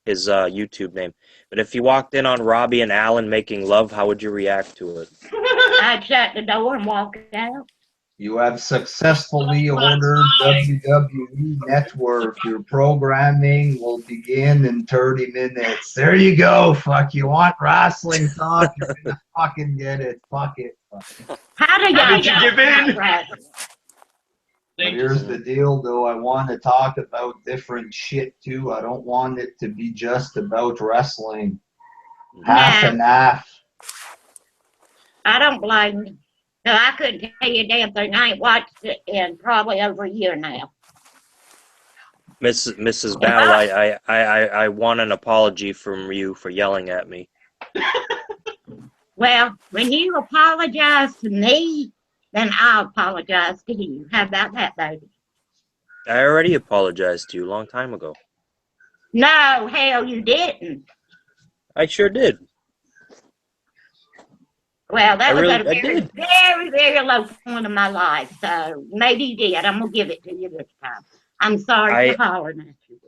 YouTube name. But if you walked in on Robbie and Alan making love, how would you react to it? I'd shut the door and walk out. You have successfully ordered WWE Network. Your programming will begin in 30 minutes. There you go. Fuck, you want wrestling talk? You're gonna fucking get it. Fuck it. How did you give in? But here's the deal, though. I want to talk about different shit, too. I don't want it to be just about wrestling. Half and half. I don't blame you. No, I couldn't tell you a damn thing. I ain't watched it in probably over a year now. Mrs. Battle, I want an apology from you for yelling at me. Well, when you apologize to me, then I'll apologize to you. How about that, baby? I already apologized to you a long time ago. No, hell, you didn't. I sure did. Well, that was at a very, very, very low point of my life, so maybe you did. I'm going to give it to you this time. I'm sorry for hollering at you.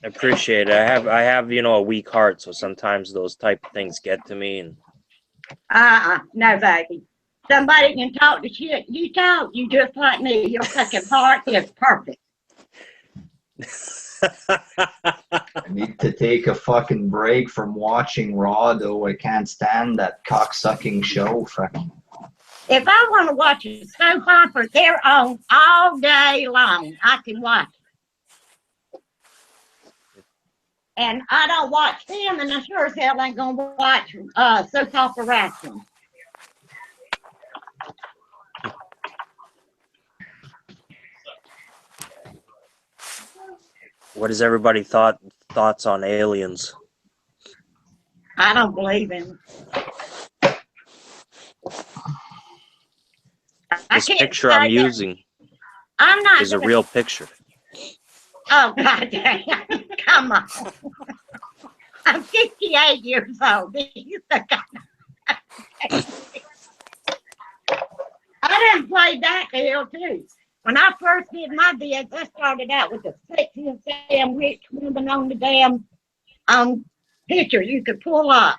I appreciate it. I have, a weak heart, so sometimes those type of things get to me. And No, baby. Somebody can talk the shit you talk. You just like me. Your fucking heart is perfect. I need to take a fucking break from watching Raw, though. I can't stand that cocksucking show. Fucking. If I want to watch a soap opera, they're on all day long. I can watch it. And I don't watch them, and I sure as hell ain't going to watch soap opera wrestling. what is everybody thoughts on aliens? I don't believe in it. This picture I'm using I'm not is a real picture. Oh, God damn. Come on. I'm 58 years old. I done played that deal, too. When I first did my vids, I started out with the sexiest damn rich woman on the damn picture you could pull up.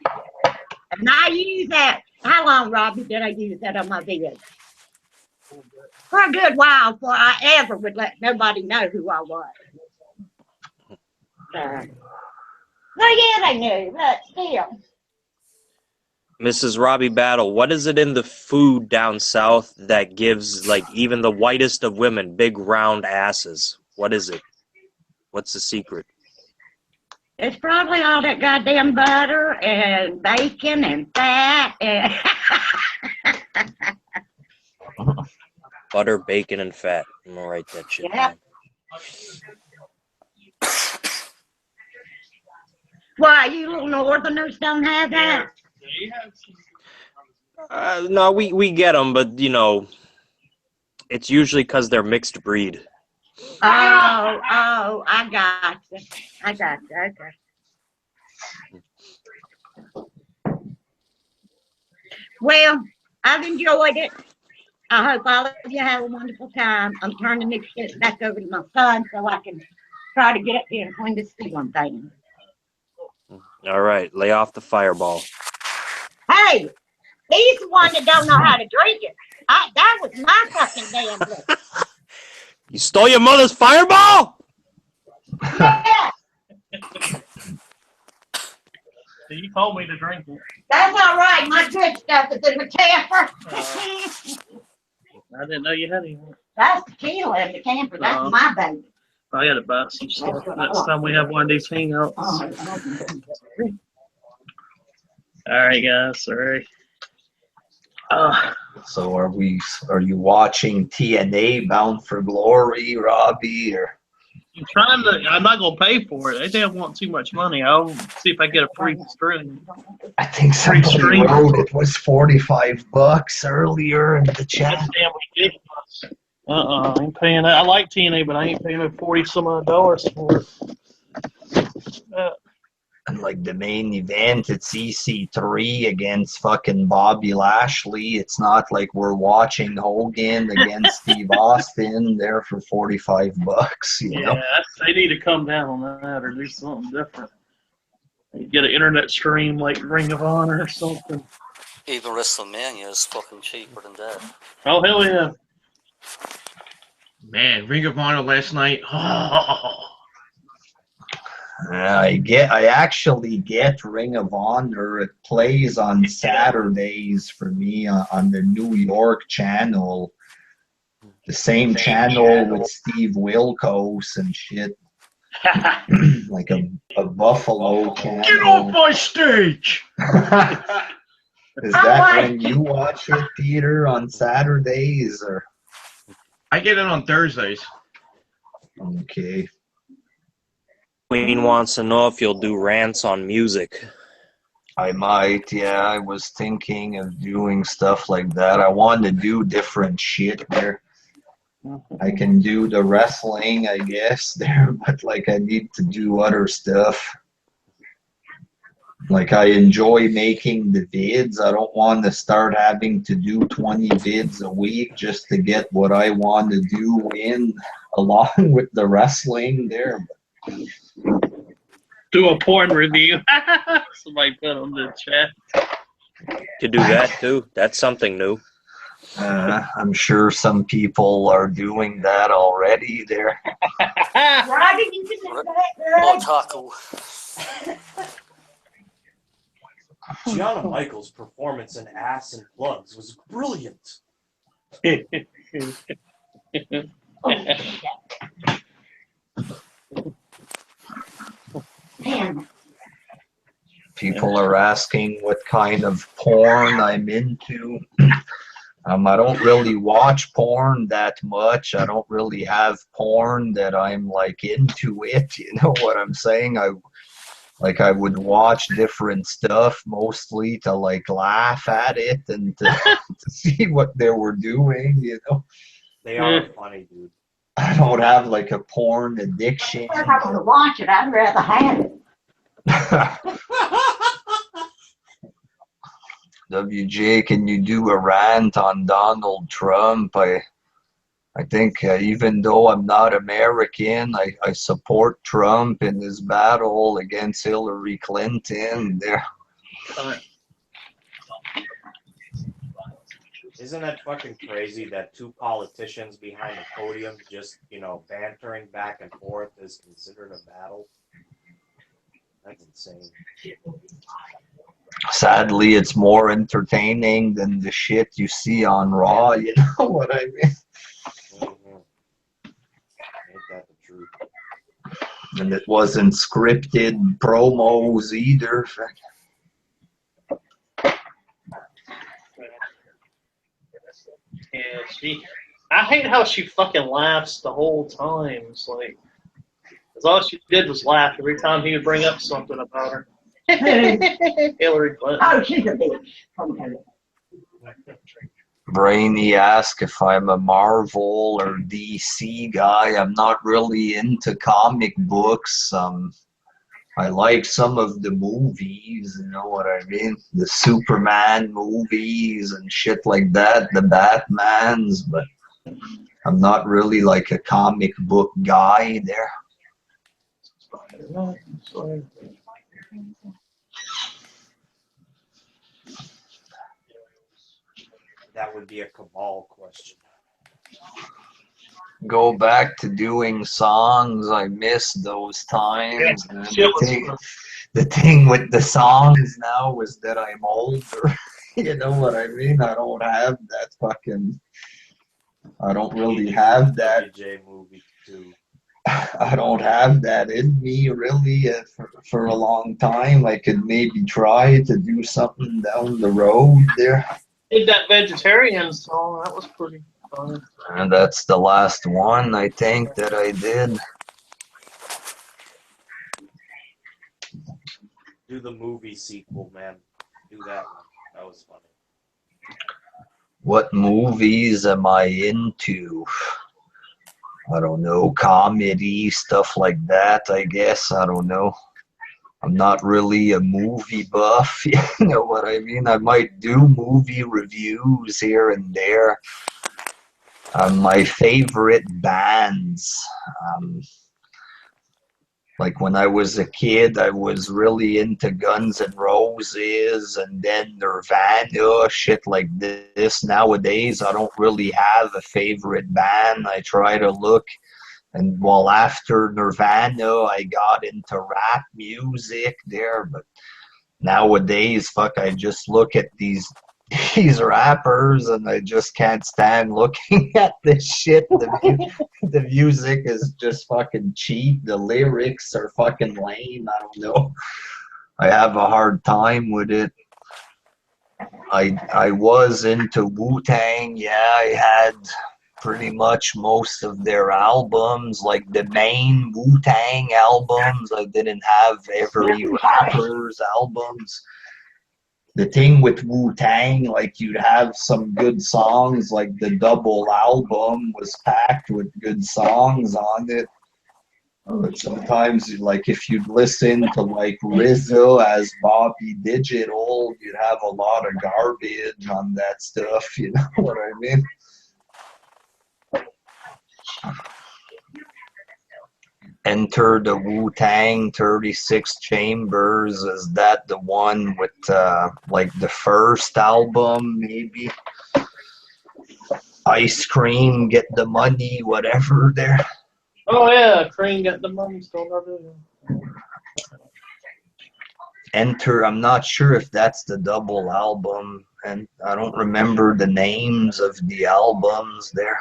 And I used that. How long, Robbie, did I use that on my vids? For a good while before I ever would let nobody know who I was. Well, yeah, they knew, but still. Mrs. Robbie Battle, what is it in the food down south that gives, like, even the whitest of women big round asses? What is it? What's the secret? It's probably all that goddamn butter and bacon and fat and Butter, bacon, and fat. I'm gonna write that shit yeah. down. Why, you little northerners don't have that? No, we get them, but, it's usually because they're mixed breed. Oh, I got you. Okay. Well, I've enjoyed it. I hope all of you have a wonderful time. I'm turning this shit back over to my son so I can try to get up there and clean this ceiling thing. All right, lay off the fireball. Hey, he's the one that don't know how to drink it. That was my fucking damn liquor. You stole your mother's fireball? Yeah, You told me to drink it. that's all right. My good stuff is in the camper. I didn't know you had any. That's tequila in the camper. That's my baby. I gotta buy some stuff next time we have one of these hangouts. All right, guys. Sorry. So are you watching TNA Bound for Glory, Robbie? Or I'm not gonna pay for it. They don't want too much money. I'll see if I get a free stream. I think somebody wrote it was $45 earlier in the chat. That's damn ridiculous. I ain't paying that. I like TNA, but I ain't paying no $40 some odd dollars for it. And like the main event, it's EC3 against fucking Bobby Lashley. It's not like we're watching Hogan against Steve Austin there for $45. You know? They need to come down on that or do something different. Get an internet stream like Ring of Honor or something. Even WrestleMania is fucking cheaper than that. Oh, hell yeah. Man, Ring of Honor last night. I actually get Ring of Honor. It plays on Saturdays for me on the New York channel. The same channel with Steve Wilkos and shit. Like a Buffalo channel. Get off my stage! Is that when you watch it, Peter, on Saturdays? Or I get it on Thursdays. okay. Queen wants to know if you'll do rants on music. I might, yeah. I was thinking of doing stuff like that. I want to do different shit there. I can do the wrestling, I guess, there, but like I need to do other stuff. Like I enjoy making the vids. I don't want to start having to do 20 vids a week just to get what I want to do in along with the wrestling there. Do a porn review. Somebody put on the chat. Could do that too. That's something new. I'm sure some people are doing that already there. Why did you do that, Otaku. Gianna Michaels' performance in Ass and Plugs was brilliant. Damn. People are asking what kind of porn I'm into. I don't really watch porn that much. I don't really have porn that I'm like into it. You know what I'm saying? I would watch different stuff mostly to like laugh at it and to see what they were doing, you know. They are funny, dude. I don't have like a porn addiction. If I want to watch it, I'd rather have it. WJ, can you do a rant on Donald Trump? I think even though I'm not American, I support Trump in his battle against Hillary Clinton. There. Isn't that fucking crazy that two politicians behind the podium just, bantering back and forth is considered a battle? That's insane. Sadly, it's more entertaining than the shit you see on Raw, you know what I mean? Mm-hmm. Ain't that the truth? And it wasn't scripted promos either. Yeah, I hate how she fucking laughs the whole time. It's like, because all she did was laugh every time he would bring up something about her. Hillary Clinton. Oh, she's a bitch. Okay. Brainy asked if I'm a Marvel or DC guy. I'm not really into comic books. I like some of the movies, you know what I mean? The Superman movies and shit like that, the Batmans, but I'm not really like a comic book guy there. That would be a cabal question. Go back to doing songs. I miss those times. And the thing with the songs now is that I'm older. You know what I mean? I don't have that fucking. I don't really have that. WJ movie too. I don't have that in me really for a long time. I could maybe try to do something down the road there. Did that vegetarian song? That was pretty fun. And that's the last one I think that I did. Do the movie sequel, man. Do that one. That was funny. What movies am I into? I don't know, comedy, stuff like that, I guess. I don't know. I'm not really a movie buff, you know what I mean? I might do movie reviews here and there. My favorite bands, like when I was a kid, I was really into Guns N' Roses and then Nirvana, shit like this. Nowadays, I don't really have a favorite band. I try to look, and well, after Nirvana, I got into rap music there, but nowadays, fuck, I just look at these rappers and I just can't stand looking at this shit. The music is just fucking cheap. The lyrics are fucking lame. I don't know. I have a hard time with it. I was into Wu-Tang. Yeah, I had pretty much most of their albums, like the main Wu-Tang albums. I didn't have every rapper's albums. The thing with Wu-Tang, like you'd have some good songs, like the double album was packed with good songs on it. But sometimes, like if you'd listen to like RZA as Bobby Digital, you'd have a lot of garbage on that stuff. You know what I mean? Enter the Wu-Tang 36 Chambers. Is that the one with like the first album maybe? Ice Cream, Get the Money, whatever there. Oh yeah, Crane got the money, still not it. Enter, I'm not sure if that's the double album, and I don't remember the names of the albums there.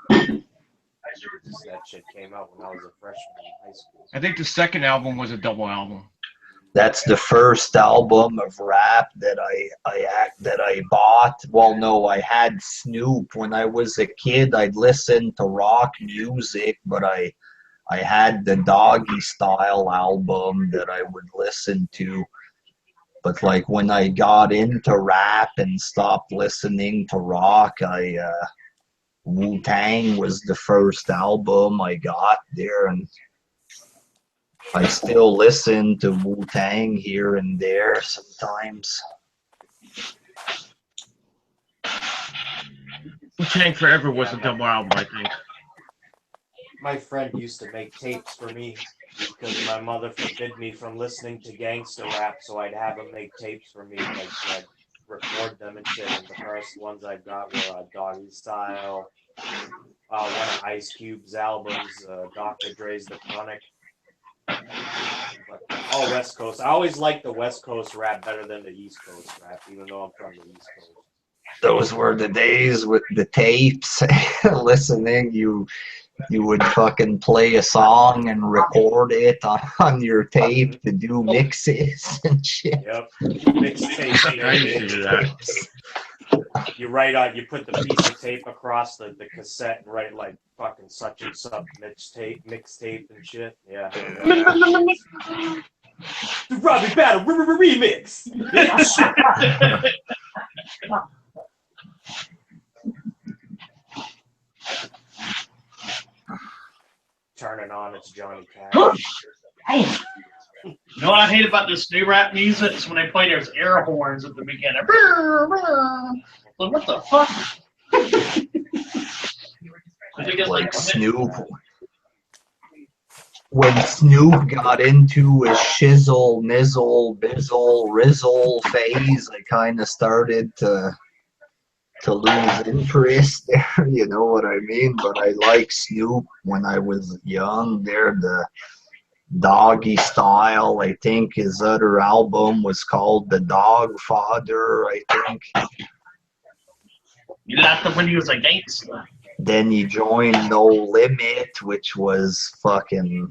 That shit came out when I was a freshman in high school. I think the second album was a double album. That's the first album of rap that I bought. Well, no, I had Snoop when I was a kid. I'd listen to rock music, but I had the Doggy Style album that I would listen to. But like when I got into rap and stopped listening to rock, Wu-Tang was the first album I got there, and I still listen to Wu-Tang here and there sometimes. Wu-Tang Forever was a double album, I think. My friend used to make tapes for me because my mother forbid me from listening to gangster rap, so I'd have him make tapes for me, like I'd record them and shit. And the first ones I got were Doggy Style, one of Ice Cube's albums, Dr. Dre's The Chronic. But all West Coast. I always liked the West Coast rap better than the East Coast rap, even though I'm from the East Coast. Those were the days with the tapes. Listening, you would fucking play a song and record it on your tape to do mixes and shit. Yep, mixtape. I used to do that. You write on, you put the piece of tape across the cassette and write like fucking such and such mixtape and shit. Yeah. The Robbie Battle remix. Turn it on, it's Johnny Cash. You know what I hate about this new rap music is when they play their air horns at the beginning. Like, what the fuck? Like Snoop. When Snoop got into his shizzle, nizzle, bizzle, rizzle phase, I kind of started to lose interest there, you know what I mean? But I like Snoop when I was young there. The Doggy Style, I think his other album was called The Dog Father, I think. You laughed when he was a gangster. Then he joined No Limit, which was fucking...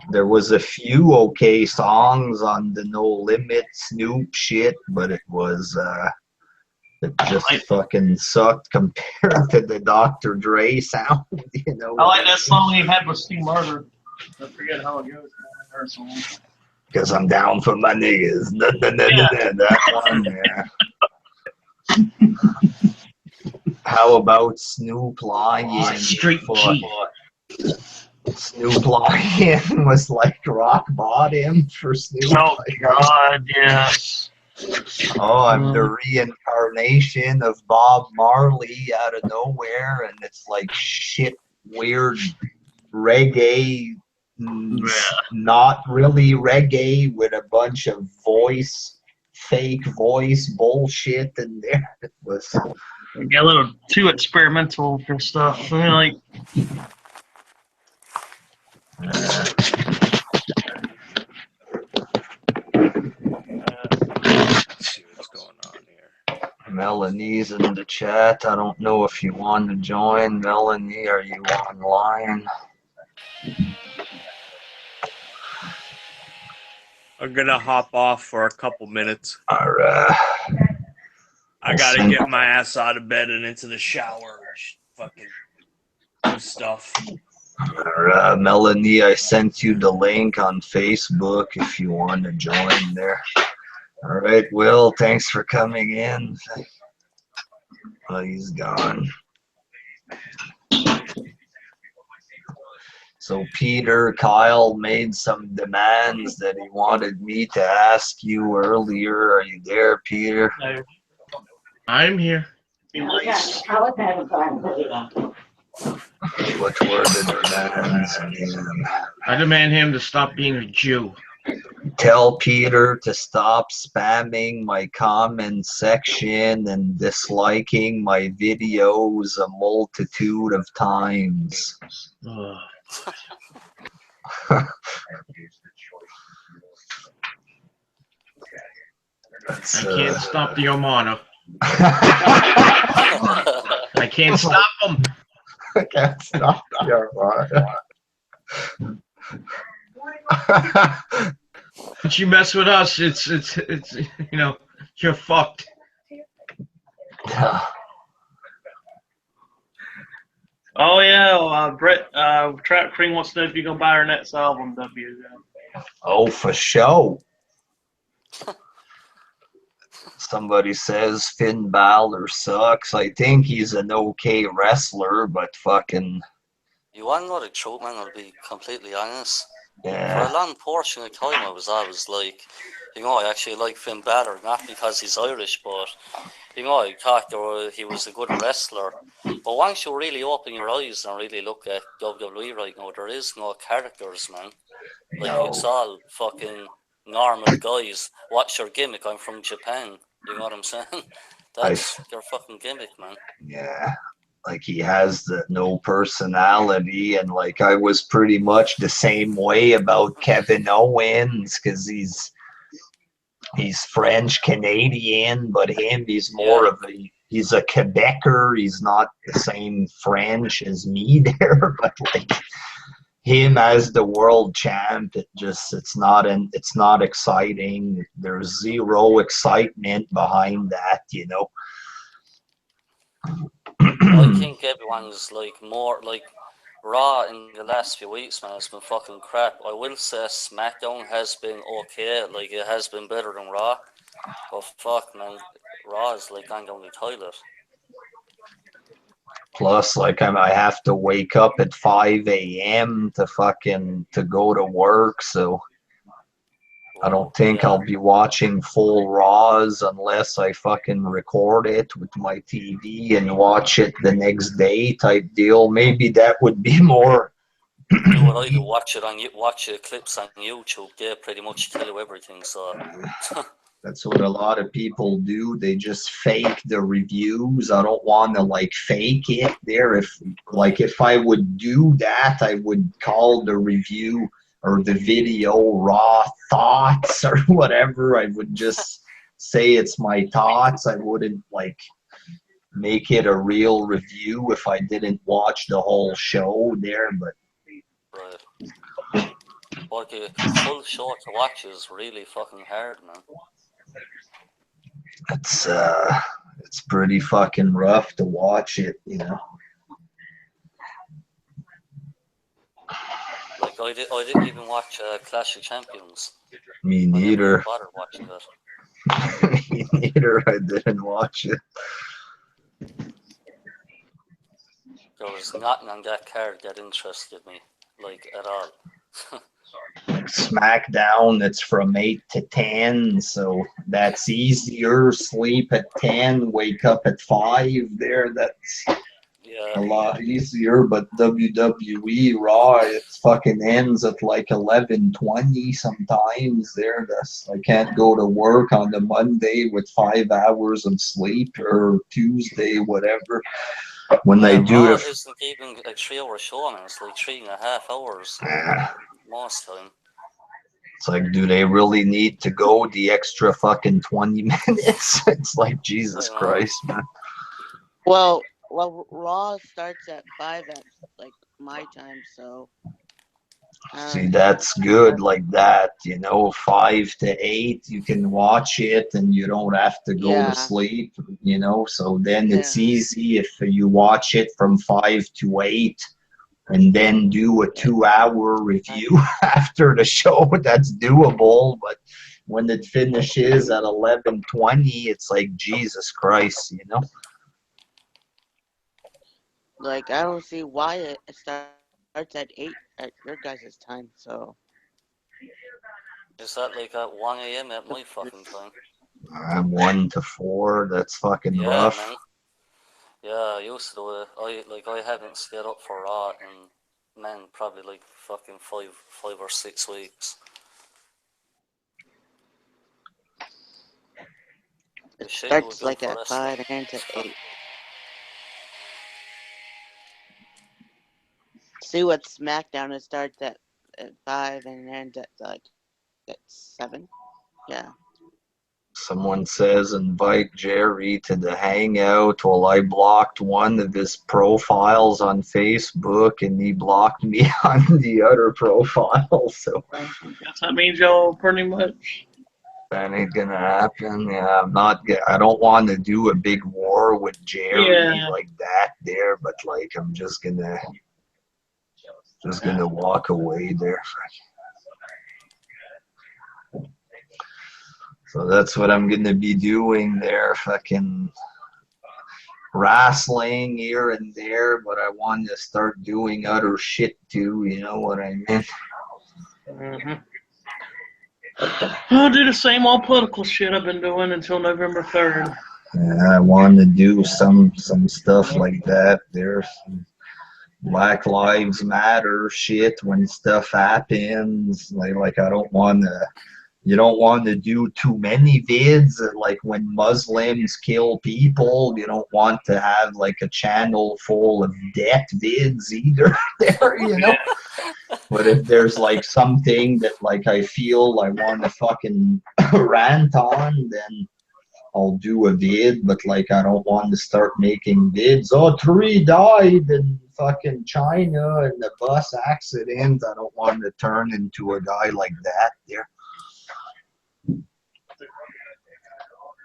There was a few okay songs on the No Limit Snoop shit, but it was... It just fucking sucked compared to the Dr. Dre sound, you know. I like that song he had with Steve Murder. I forget how it goes. Because I'm down for my niggas. That one, yeah. How about Snoop Lion? Street G. Snoop Lion was like rock bottom for Snoop. Oh, God, yes. Oh, I'm the reincarnation of Bob Marley out of nowhere, and it's like shit, weird reggae, not really reggae, with a bunch of fake voice bullshit in there. It was a little too experimental for stuff. I mean, like. Melanie's in the chat. I don't know if you want to join. Melanie, are you online? I'm gonna hop off for a couple minutes. Alright. I gotta get my ass out of bed and into the shower and fucking do stuff. Alright, Melanie, I sent you the link on Facebook if you want to join there. All right, Will, thanks for coming in. Oh, he's gone. So Peter, Kyle made some demands that he wanted me to ask you earlier. Are you there, Peter? I'm here. I was having fun. What were the demands again? I demand him to stop being a Jew. Tell Peter to stop spamming my comment section and disliking my videos a multitude of times. Ugh. That's, I can't stop the Armada. I I can't stop him. can't stop your Once you mess with us, it's you know, you're fucked. Oh yeah, Brett Trap Cream wants to know if you're gonna buy our next album, W. Oh, for sure. Somebody says Finn Balor sucks. I think he's an okay wrestler, but fucking You want to know the truth, man? I'll be completely honest. For a yeah. long portion of time, I was always like, you know, I actually like Finn Balor, not because he's Irish, but, you know, I thought he was a good wrestler. But once you really open your eyes and really look at WWE right now, there is no characters, man. Like, No. it's all fucking normal guys. What's your gimmick? I'm from Japan. You know what I'm saying? That's your fucking gimmick, man. Yeah. Like he has no personality, and like I was pretty much the same way about Kevin Owens because he's French Canadian, but he's more of he's a Quebecer. He's not the same French as me there, but like him as the world champ, it's not exciting. There's zero excitement behind that, you know. I think everyone's like more like Raw in the last few weeks, man. It's been fucking crap. I will say SmackDown has been okay. Like it has been better than Raw. But fuck, man, Raw is like going down the toilet. Plus, like I have to wake up at 5 a.m. to go to work, so I don't think I'll be watching full Raws unless I fucking record it with my TV and watch it the next day type deal. Maybe that would be more. Do what I do, watch the clips on YouTube. They pretty much tell you everything. So That's what a lot of people do. They just fake the reviews. I don't want to like fake it there. If I would do that, I would call the review or the video raw thoughts or whatever. I would just say it's my thoughts. I wouldn't like make it a real review if I didn't watch the whole show there. But right. Like a full show to watch is really fucking hard, man. It's pretty fucking rough to watch it, you know. Like I didn't even watch Clash of Champions. Me neither. I never bothered watching it. Me neither. I didn't watch it. There was nothing on that card that interested me, like at all. SmackDown, it's from 8 to 10, so that's easier. Sleep at 10, wake up at 5 there. That's a lot easier. But WWE Raw, it fucking ends at like 11:20 sometimes there. I can't go to work on the Monday with 5 hours of sleep, or Tuesday, whatever. When they do Raw it, isn't even a 3-hour show, man. It's like 3.5 hours most time. It's like, do they really need to go the extra fucking 20 minutes? It's like, Jesus Christ, man. Well, Raw starts at 5 at like my time, so. See, that's good like that, you know, 5 to 8, you can watch it and you don't have to go to sleep, you know, so then it's easy if you watch it from 5 to 8 and then do a 2-hour review after the show. That's doable, but when it finishes at 11:20, it's like, Jesus Christ, you know. Like, I don't see why it starts at 8 at your guys' time, so. Is that like at 1 a.m. at my fucking time? 1 to 4, that's fucking rough. Man. Yeah, I used to do it. I haven't stayed up for Raw in, man, probably like fucking five or 6 weeks. It Shit, you were starts good like for at wrestling. 5 and ends at 8. See what SmackDown, it starts at 5 and ends at like at 7. Yeah. Someone says invite Jerry to the Hangout. Well, I blocked one of his profiles on Facebook, and he blocked me on the other profile. So I guess that means y'all pretty much. that ain't gonna happen. Yeah, I don't want to do a big war with Jerry Yeah. like that there, but like I'm just gonna walk away there. So that's what I'm gonna be doing there. Fucking wrestling here and there, but I want to start doing other shit too. You know what I mean? Mm-hmm. I'll do the same old political shit I've been doing until November 3rd. I want to do some stuff like that. There's some Black Lives Matter shit when stuff happens. Like I don't want to. You don't want to do too many vids. Like when Muslims kill people, you don't want to have like a channel full of death vids either. There, you know. But if there's like something that like I feel I want to fucking rant on, then I'll do a vid. But like I don't want to start making vids. Oh, 3 died in fucking China in the bus accident. I don't want to turn into a guy like that there.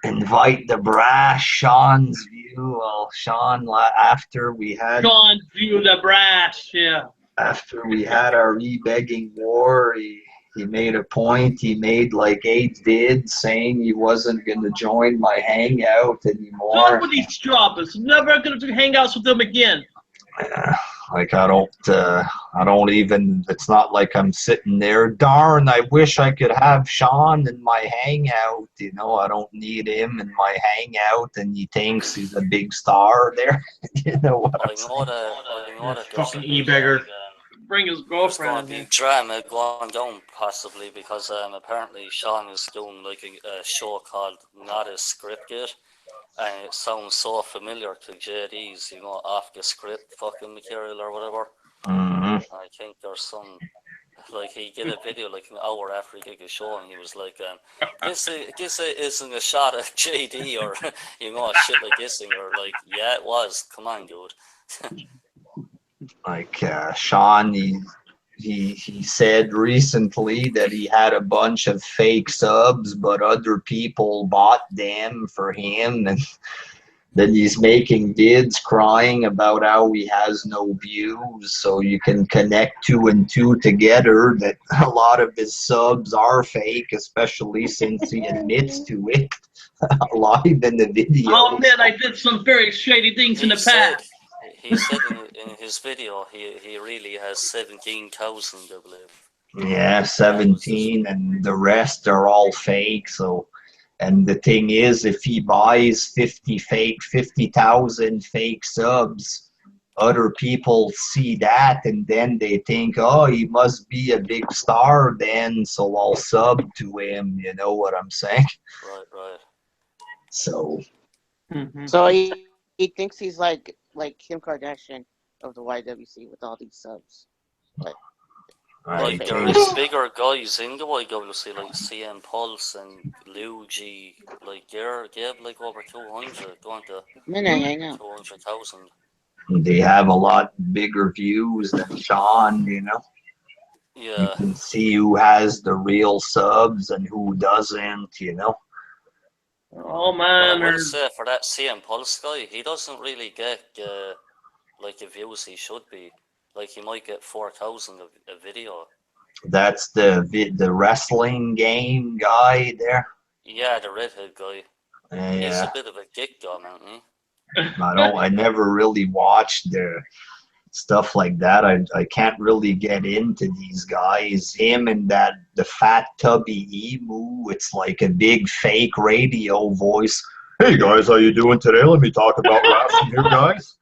Invite the brass, Sean's view. Well, Sean, after we had Sean's view the brass, yeah. After we had our e-begging war, he made a point. He made like 8 vids saying he wasn't going to join my Hangout anymore. Done with these jobbers. Never going to do hangouts with them again. Like I don't even. It's not like I'm sitting there. Darn! I wish I could have Sean in my Hangout. You know, I don't need him in my Hangout, and he thinks he's a big star there. You know what I'm saying? I know that there's Fucking a e-beggar. Bring his there's going girlfriend to in be drama going down possibly because apparently Sean is doing like a show called Not a Script Yet, and it sounds so familiar to JD's, you know, off the script fucking material or whatever. Mm-hmm. I think there's some, like he did a video like an hour after he did his show, and he was like, this isn't a shot at JD or you know shit like this thing, or like yeah it was. Come on, dude. Like Sean, he said recently that he had a bunch of fake subs, but other people bought them for him, and then he's making vids crying about how he has no views. So you can connect 2 and 2 together that a lot of his subs are fake, especially since he admits to it live in the video. I'll admit I did some very shady things in the past. He said in his video he really has 17,000, I believe. Yeah, 17, and the rest are all fake. So, and the thing is, if he buys 50,000 fake subs, other people see that, and then they think, oh, he must be a big star then, so I'll sub to him. You know what I'm saying? Right. So, So he thinks he's like Kim Kardashian of the YWC with all these subs. Like there's bigger guys in the YWC like CM Pulse and Lou G, like they have like over 200 going to 200,000. They have a lot bigger views than Sean, you know? Yeah. You can see who has the real subs and who doesn't, you know? Oh man, I would say for that CM Pulse guy, he doesn't really get like the views he should be. Like he might get 4,000 a video. That's the wrestling game guy there. Yeah, the redhead guy. Yeah. He's a bit of a geek guy, man. I never really watched their stuff like that. I can't really get into these guys. Him and the fat tubby emu. It's like a big fake radio voice. Hey guys, how you doing today? Let me talk about wrestling here, guys.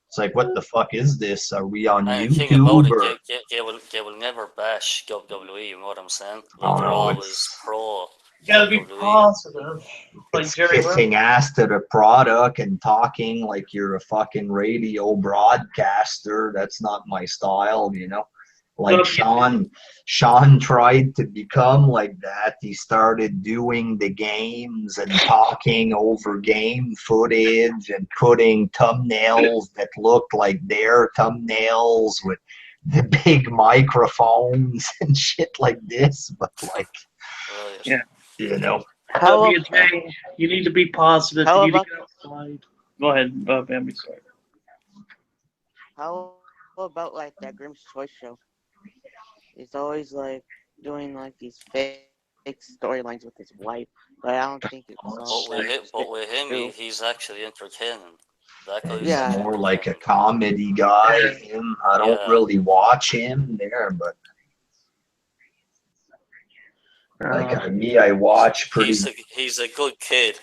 It's like, what the fuck is this? Are we on And the thing about YouTube it, or? they will never bash WWE, you know what I'm saying? I Like, don't they're know. always pro You gotta be WWE. positive. Like It's Jerry Rose. kissing ass to the product and talking like you're a fucking radio broadcaster. That's not my style, you know. Like Okay. Sean tried to become like that. He started doing the games and talking over game footage and putting thumbnails that looked like their thumbnails with the big microphones and shit like this. But like, Right. Yeah. you know, How, WJ, you need to be positive. How You need to about- get outside. Go ahead, Bambi. Sorry. how about like that Grimm's Choice show? He's always like doing like these fake storylines with his wife, but I don't think it's all But with him, true. he's actually entertaining. That guy's he's Yeah. more like a comedy guy. Him, I don't Yeah. really watch him there, but like me, I watch pretty. He's a good kid.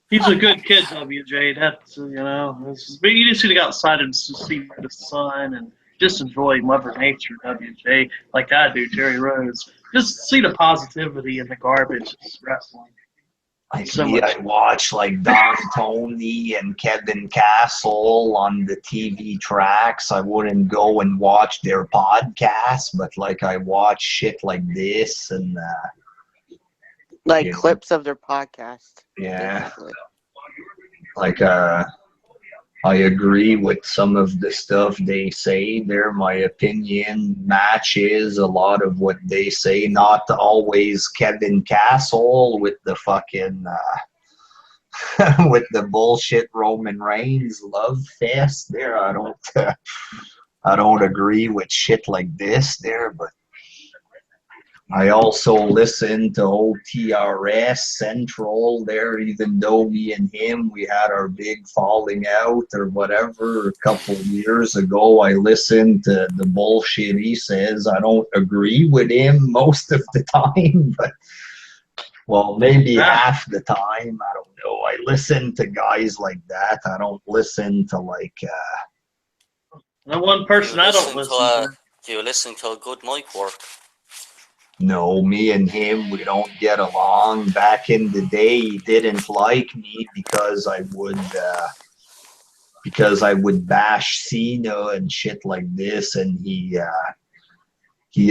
He's a good kid, WJ. That's but you just need to go outside and see the sun and just enjoy Mother Nature, WJ, like I do, Jerry Rose. Just see the positivity in the garbage of wrestling. Like So me, much. I watch like Don Tony and Kevin Castle on the TV tracks. I wouldn't go and watch their podcasts, but like I watch shit like this and Like Yeah. clips of their podcast. yeah, Basically. like I agree with some of the stuff they say there. My opinion matches a lot of what they say. Not always Kevin Castle with the fucking with the bullshit Roman Reigns love fest there. I don't agree with shit like this there, but I also listen to OTRS Central there, even though me and him, we had our big falling out or whatever a couple years ago. I listened to the bullshit he says. I don't agree with him most of the time, but well, maybe half the time. I don't know. I listen to guys like that. I don't listen to like, The one person I don't listen to. Do you listen to a good mic work? no, me and him, we don't get along. Back in the day, he didn't like me because I would bash Cena and shit like this, and he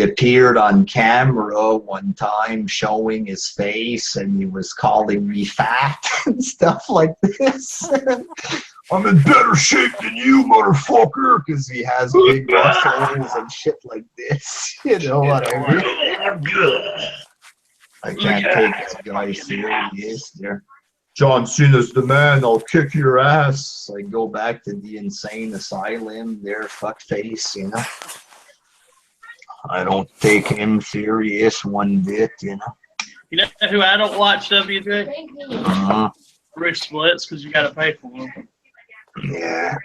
appeared on camera one time showing his face, and he was calling me fat and stuff like this. I'm in better shape than you, motherfucker, because he has big muscles and shit like this. You know what I mean? I can't take this guy serious there. John Cena's the man. I'll kick your ass. I go back to the insane asylum there, fuckface, you know. I don't take him serious one bit, you know. You know who I don't watch, WJ? Uh-huh. Rich Splits, because you got to pay for them. Yeah.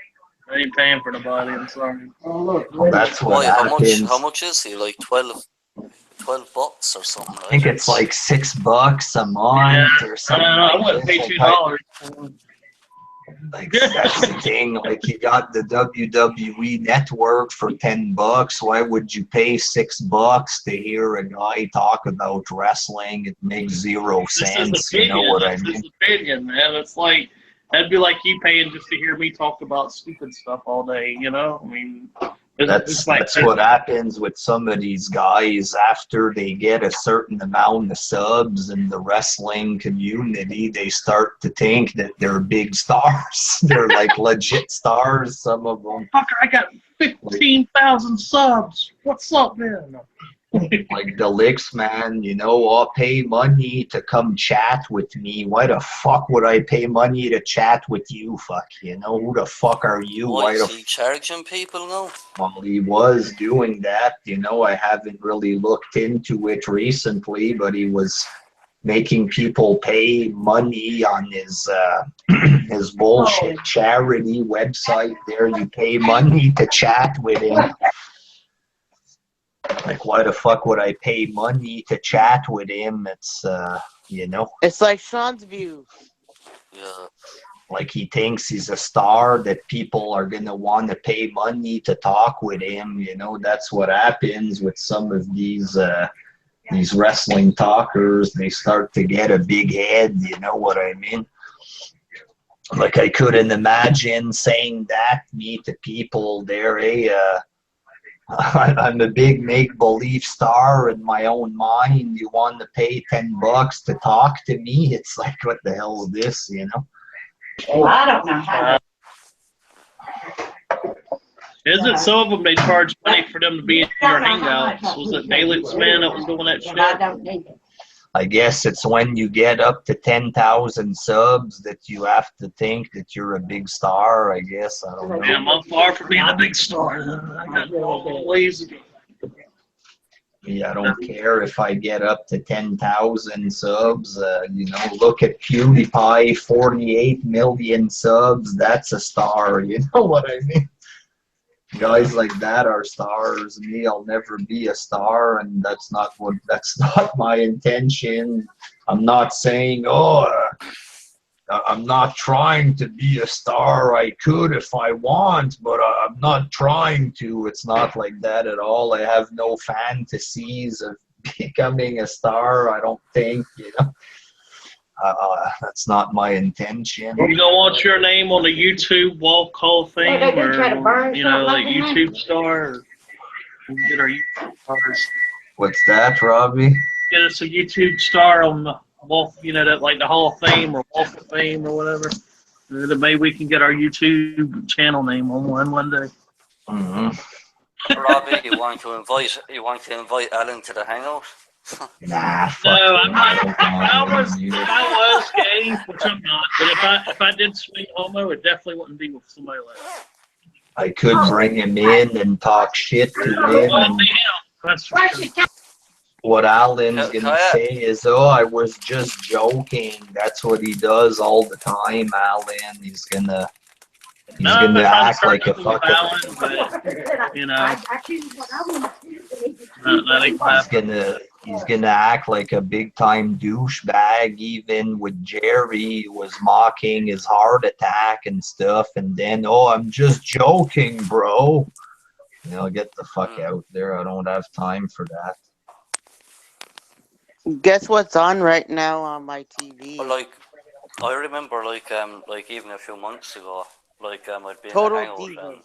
I ain't paying for nobody, I'm sorry. Well, that's what Why, happens. how much is he? Like 12 bucks or something? I think it's like $6 a month or something. I like wouldn't this. pay $2. Like that's the thing. Like you got the WWE network for $10. Why would you pay $6 to hear a guy talk about wrestling? It makes zero sense. You know what I mean? This is opinion, man. It's like that'd be like you paying just to hear me talk about stupid stuff all day. You know, I mean, That's what happens with some of these guys after they get a certain amount of subs in the wrestling community. They start to think that they're big stars. They're like legit stars. Some of them. Fucker, I got 15,000 subs. What's up, man? Like the Licks, man, you know, I'll pay money to come chat with me. Why the fuck would I pay money to chat with you? Fuck, you know, who the fuck are you? Why is he charging people now? Well, he was doing that, you know. I haven't really looked into it recently, but he was making people pay money on his his bullshit charity website there. You pay money to chat with him. Like, why the fuck would I pay money to chat with him? It's you know? It's like Sean's views. Yeah. Like he thinks he's a star, that people are gonna want to pay money to talk with him. You know, that's what happens with some of these wrestling talkers. They start to get a big head. You know what I mean? Like I couldn't imagine saying that me to people. I'm a big make-believe star in my own mind. You want to pay $10 to talk to me? It's like, what the hell is this? You know? Well, I don't know how. Isn't some of them they charge money for them to be in your hangouts? Was it Daleks Man that was doing that shit? I don't need it. I guess it's when you get up to 10,000 subs that you have to think that you're a big star, I guess. I don't know. Damn, I'm far from being a big star. I got no ways to go. Yeah, I don't care if I get up to 10,000 subs. You know, look at PewDiePie, 48 million subs. That's a star. You know what I mean? Guys like that are stars. Me, I'll never be a star, and that's not my intention. I'm not saying, I'm not trying to be a star. I could if I want, but I'm not trying to. It's not like that at all. I have no fantasies of becoming a star. I don't think, you know. That's not my intention. You don't want your name on the YouTube Walk Hall of Fame, Well, they do try to burn or you know, like something like YouTube star. Or get our YouTube stars. What's that, Robbie? Get us a YouTube star on the Walk, you know, that like the Hall of Fame or Walk of Fame or whatever. Then maybe we can get our YouTube channel name on one day. Mm-hmm. Robbie, you want to invite Alan to the hangout? Nah, fuck No, him. I'm not. I don't want him. I was gay, which I'm not. But if I did swing homo, it definitely wouldn't be with somebody like that. I could bring him in and talk shit to him. And That's what Alan's gonna say is, I was just joking. That's what he does all the time, Alan. He's gonna act like a fucking. You know, He's gonna act like a big time douchebag. Even with Jerry, he was mocking his heart attack and stuff, and then, I'm just joking, bro. You know, get the fuck out there. I don't have time for that. Guess what's on right now on my TV? Like, I remember, like even a few months ago, like I'd been Total in a hangout, and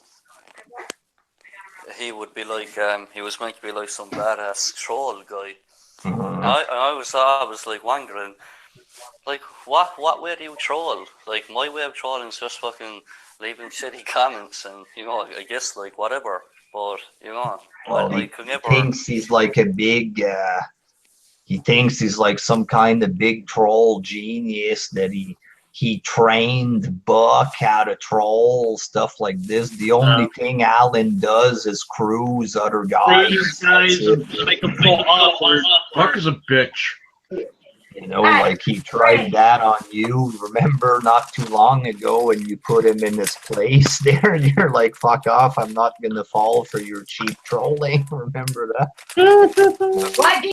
he would be like, he was meant to be like some badass troll guy. Mm-hmm. I was like wondering, like, what way do you troll? Like, my way of trolling is just fucking leaving shitty comments and, you know, I guess, like, whatever. But, you know, Well, he thinks he's like a big, he thinks he's like some kind of big troll genius, that he trained Buck how to troll, stuff like this. The only thing Alan does is cruise other guys. Make them feel awkward. Buck is a bitch. You know, like he tried that on you, remember, not too long ago, and you put him in his place there, and you're like, fuck off, I'm not going to fall for your cheap trolling. Remember that?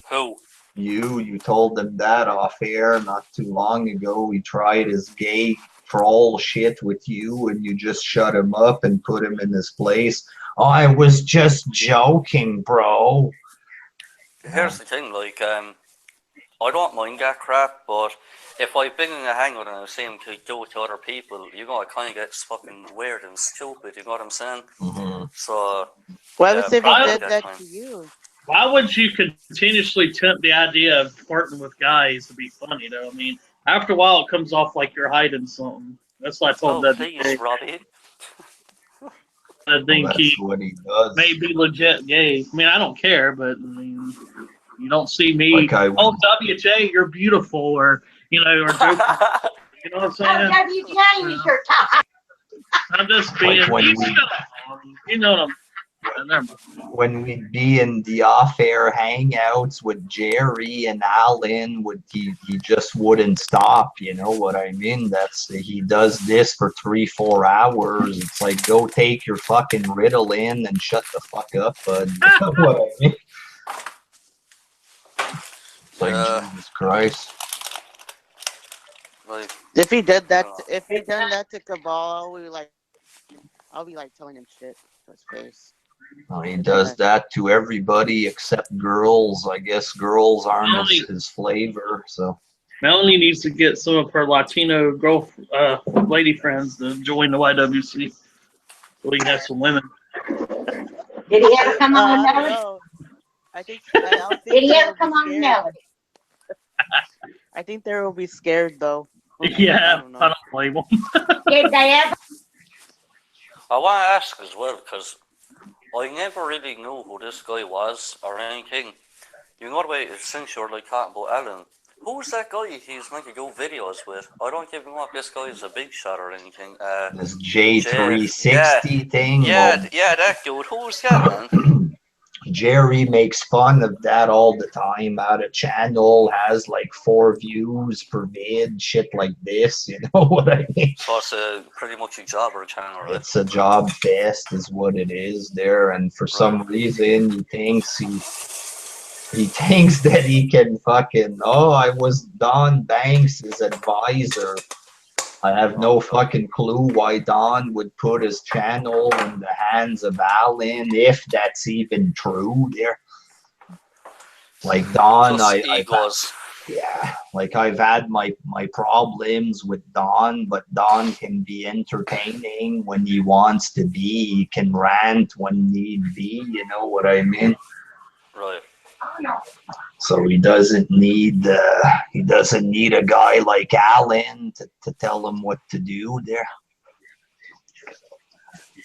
Who? You told him that off air not too long ago. He tried his gay troll shit with you, and you just shut him up and put him in his place. I was just joking, bro. Here's the thing, like, I don't mind that crap, but if I've been in a hangout and I see him do it to other people, you know, it kind of gets fucking weird and stupid, you know what I'm saying? Mm-hmm. So, What if he did that time. to you? Why would you continuously tempt the idea of flirting with guys to be funny, though? I mean, after a while, it comes off like you're hiding something. That's what I told Oh, that. please, Robbie. I think That's what he does. may be legit gay. I mean, I don't care, but I mean, you don't see me. Like WJ, you're beautiful, or you know, or joking. You know what I'm saying? WJ, you sure talk. I'm just being. Like You know what I'm. When we'd be in the off-air hangouts with Jerry and Alan, he just wouldn't stop. You know what I mean? He does this for 3-4 hours. It's like, go take your fucking Ritalin and shut the fuck up, bud. You know what I mean? It's like, Jesus Christ. Like, If he did that, I don't if he done that to Cabal, I'll be like telling him shit to his face. Well, he does that to everybody except girls. I guess girls aren't his flavor. So Melanie needs to get some of her Latino lady friends to join the YWC so we can have some women. Did he ever come on, I don't Melody? know. I don't Did think he they ever will be come on, scared. Melody? I think they will be scared though. Yeah, I don't blame them. Did they ever? I want to ask as well, because I never really knew who this guy was or anything. You know the way, since you're like talking about Alan, who's that guy he's meant to do videos with? I don't even know if this guy is a big shot or anything. this J360 yeah, thing. yeah, that dude. Who's that, man? Jerry makes fun of that all the time. Out of channel has like 4 views per vid, shit like this. You know what I mean? So it's pretty much a jobber channel, right? It's a job fest, is what it is there. And for some reason, he thinks that he can fucking. Oh, I was Don Banks' advisor. I have no fucking clue why Don would put his channel in the hands of Alan, if that's even true there. Like Don, Just egos. I've had my problems with Don, but Don can be entertaining when he wants to be. He can rant when need be, you know what I mean? Right. So he doesn't need a guy like Alan to tell him what to do there.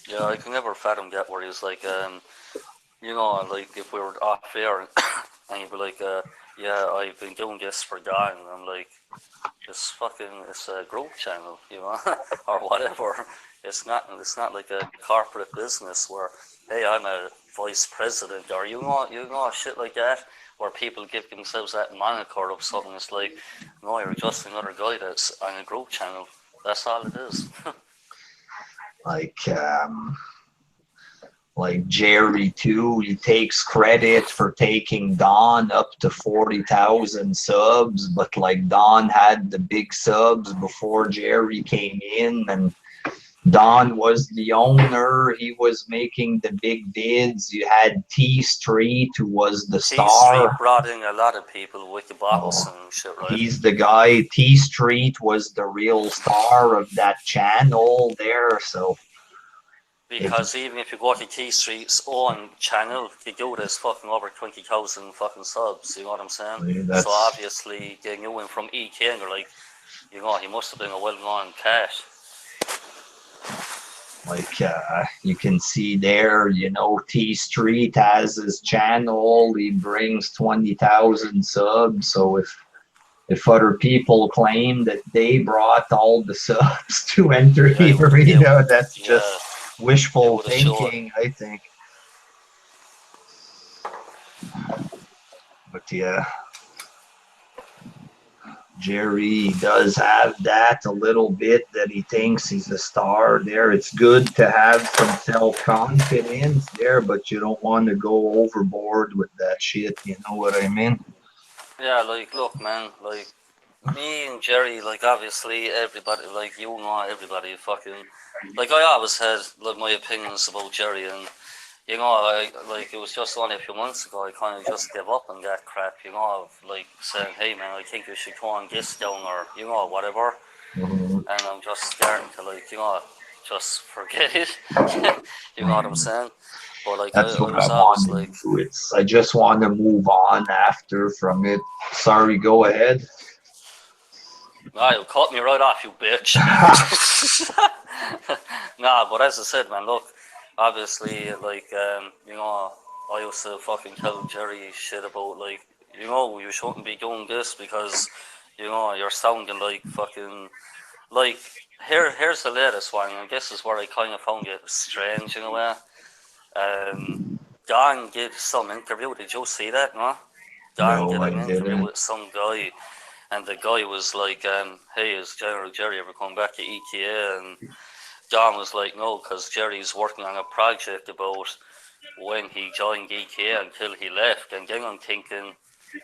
Yeah, I can never fathom that where he's like, you know, like if we were off air and he'd be like, yeah, I've been doing this for Don, and I'm like, it's a group channel, you know, or whatever. It's not like a corporate business where, hey, I'm a vice president, or you know, shit like that, where people give themselves that moniker of something. It's like, no, you're just another guy that's on a group channel. That's all it is. Like Jerry too, he takes credit for taking Don up to 40,000 subs, but like Don had the big subs before Jerry came in, and Don was the owner. He was making the big bids. You had T Street, who was the star. T Street brought in a lot of people with the bottles and shit, right? He's the guy. T Street was the real star of that channel there, so. Because even if you go to T Street's own channel, the dude is fucking over 20,000 fucking subs, you know what I'm saying? So obviously they knew him from EK and they're like, you know, he must have been a well-known cat. Like you can see there, you know, T Street has his channel. He brings 20,000 subs. So if other people claim that they brought all the subs to enter the arena, that's just wishful thinking, I think. But yeah, Jerry does have that a little bit, that he thinks he's a star there. It's good to have some self-confidence there, but you don't want to go overboard with that shit, you know what I mean? Yeah, like, look, man, like, me and Jerry, like, obviously, everybody, like, you know, everybody fucking, like, I always had, like, my opinions about Jerry, and, you know, like, it was just only a few months ago, I kind of just gave up on that crap, you know, of, like, saying, hey, man, I think you should tone this down, or, you know, whatever, and I'm just starting to, like, you know, just forget it, you know what I'm saying? But, like, That's I what was I always, want like, to do. I just want to move on after from it. Sorry, go ahead. nah, you cut me right off, you bitch. Nah, but as I said, man, look, obviously, like, you know, I used to fucking tell Jerry shit about, like, you know, you shouldn't be doing this because, you know, you're sounding like fucking, like, here's the latest one, and this is where I kind of found it strange in a way. Don did some interview, did you see that, no? Don did an interview with some guy, and the guy was like, hey, is General Jerry ever come back to ETA? And Don was like, no, because Jerry's working on a project about when he joined ETA until he left. And then I'm thinking,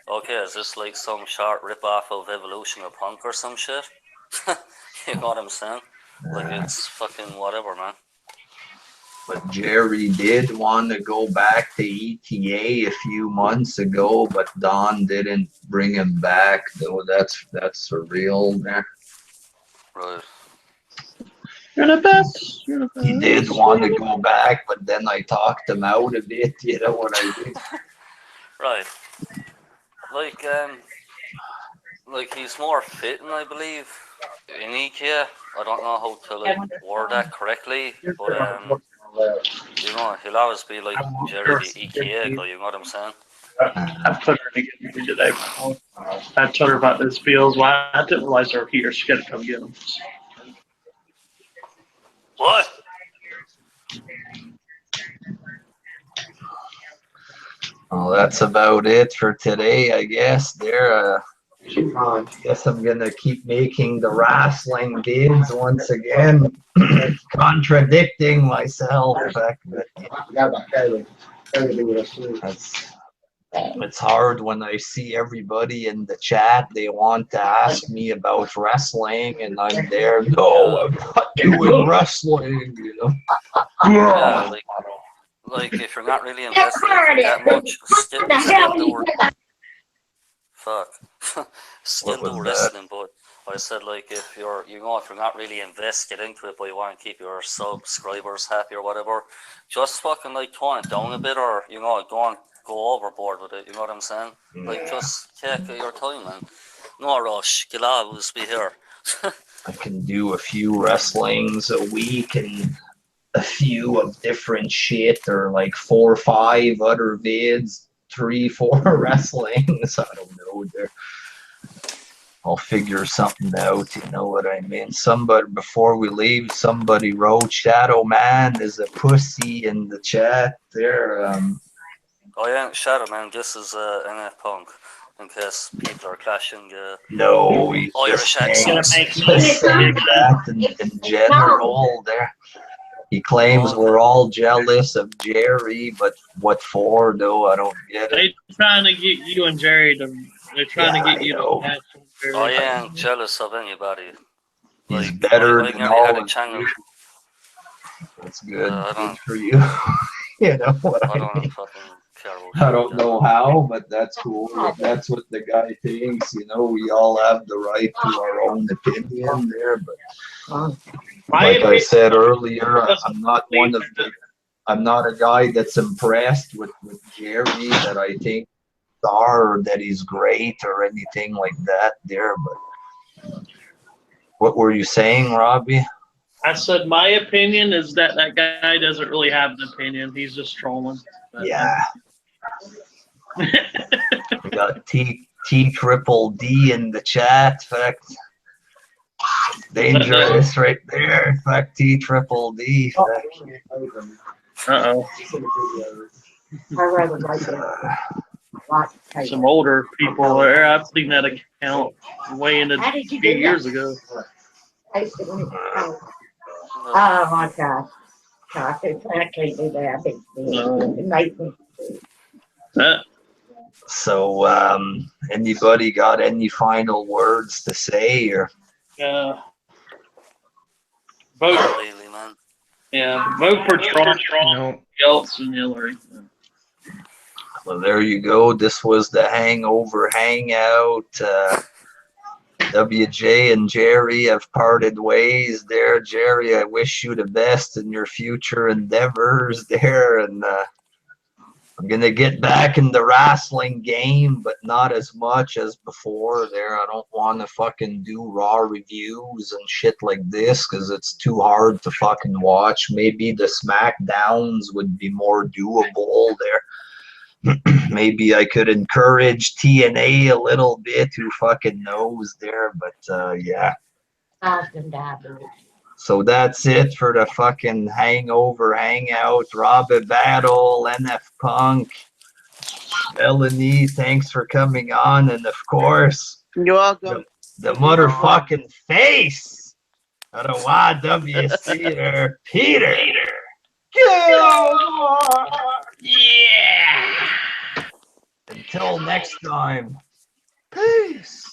okay, is this like some short rip-off of Evolution of Punk or some shit? You know what I'm saying? Like, it's fucking whatever, man. But Jerry did want to go back to ETA a few months ago, but Don didn't bring him back. Though that's surreal there. Right. You're the best. You're the best. He did want to go back, but then I talked him out a bit. You know what I mean? Right. Like he's more fitting, I believe, in IKEA. I don't know how to like word that correctly, but you know, he'll always be like Jerry the IKEA guy. You know what I'm saying? I've put her to get me today. I told her about this feels. Why I didn't realize they were here. She got to come get them. What? Well, that's about it for today, I guess. I guess I'm gonna keep making the wrestling vids once again, contradicting myself. It's hard when I see everybody in the chat. They want to ask me about wrestling, and I'm there. No, I'm not doing wrestling. You know. Yeah, like if you're not really invested in it that much, still do still do wrestling. But I said, like, if you're not really invested into it, but you want to keep your subscribers happy or whatever, just fucking like tone it down a bit, or don't go overboard with it. You know what I'm saying? Like, just take your time, man. No rush. You'll always be here. I can do a few wrestlings a week and a few of different shit, or like 4 or 5 other vids, 3, 4 wrestlings. I don't know. I'll figure something out. You know what I mean? Somebody, before we leave, somebody wrote Shadow Man is a pussy in the chat there. Oh yeah, Shadow Man. This is NF Punk. In case people are clashing. No, he's Irish just saying accents. that in general there. He claims we're all jealous of Jerry, but what for, though? I don't get it. They're trying to get you and Jerry to. They're trying to get you to match Jerry. I ain't jealous of anybody. He's better than all of you. That's good. Good for you. You know what I mean? Fucking care I don't know how, but that's cool. If that's what the guy thinks, we all have the right to our own opinion there. But like I said earlier, I'm not a guy that's impressed with Jerry, that I think star or that he's great or anything like that there. But what were you saying, Robbie? I said my opinion is that guy doesn't really have an opinion. He's just trolling. Yeah. We got T triple D in the chat. Fact. Dangerous right there. Fact T triple D. Uh-oh. Some older people there. I've seen that account way into a few years ago. Oh my gosh. I can't do that. So, anybody got any final words to say, or? Vote. Really, man. Yeah, vote for Trump. Else and Hillary. Well, there you go. This was the Hangover Hangout. WJ and Jerry have parted ways there. Jerry, I wish you the best in your future endeavors there. And I'm going to get back in the wrestling game, but not as much as before there. I don't want to fucking do Raw reviews and shit like this because it's too hard to fucking watch. Maybe the SmackDowns would be more doable there. Maybe I could encourage TNA a little bit, who fucking knows there, but yeah. So that's it for the fucking Hangover Hangout. Robert Battle, NF Punk, Melanie, thanks for coming on, and of course, you're welcome. The motherfucking face of the YWC there, Peter. Gilmore! Yeah! Until next time, peace.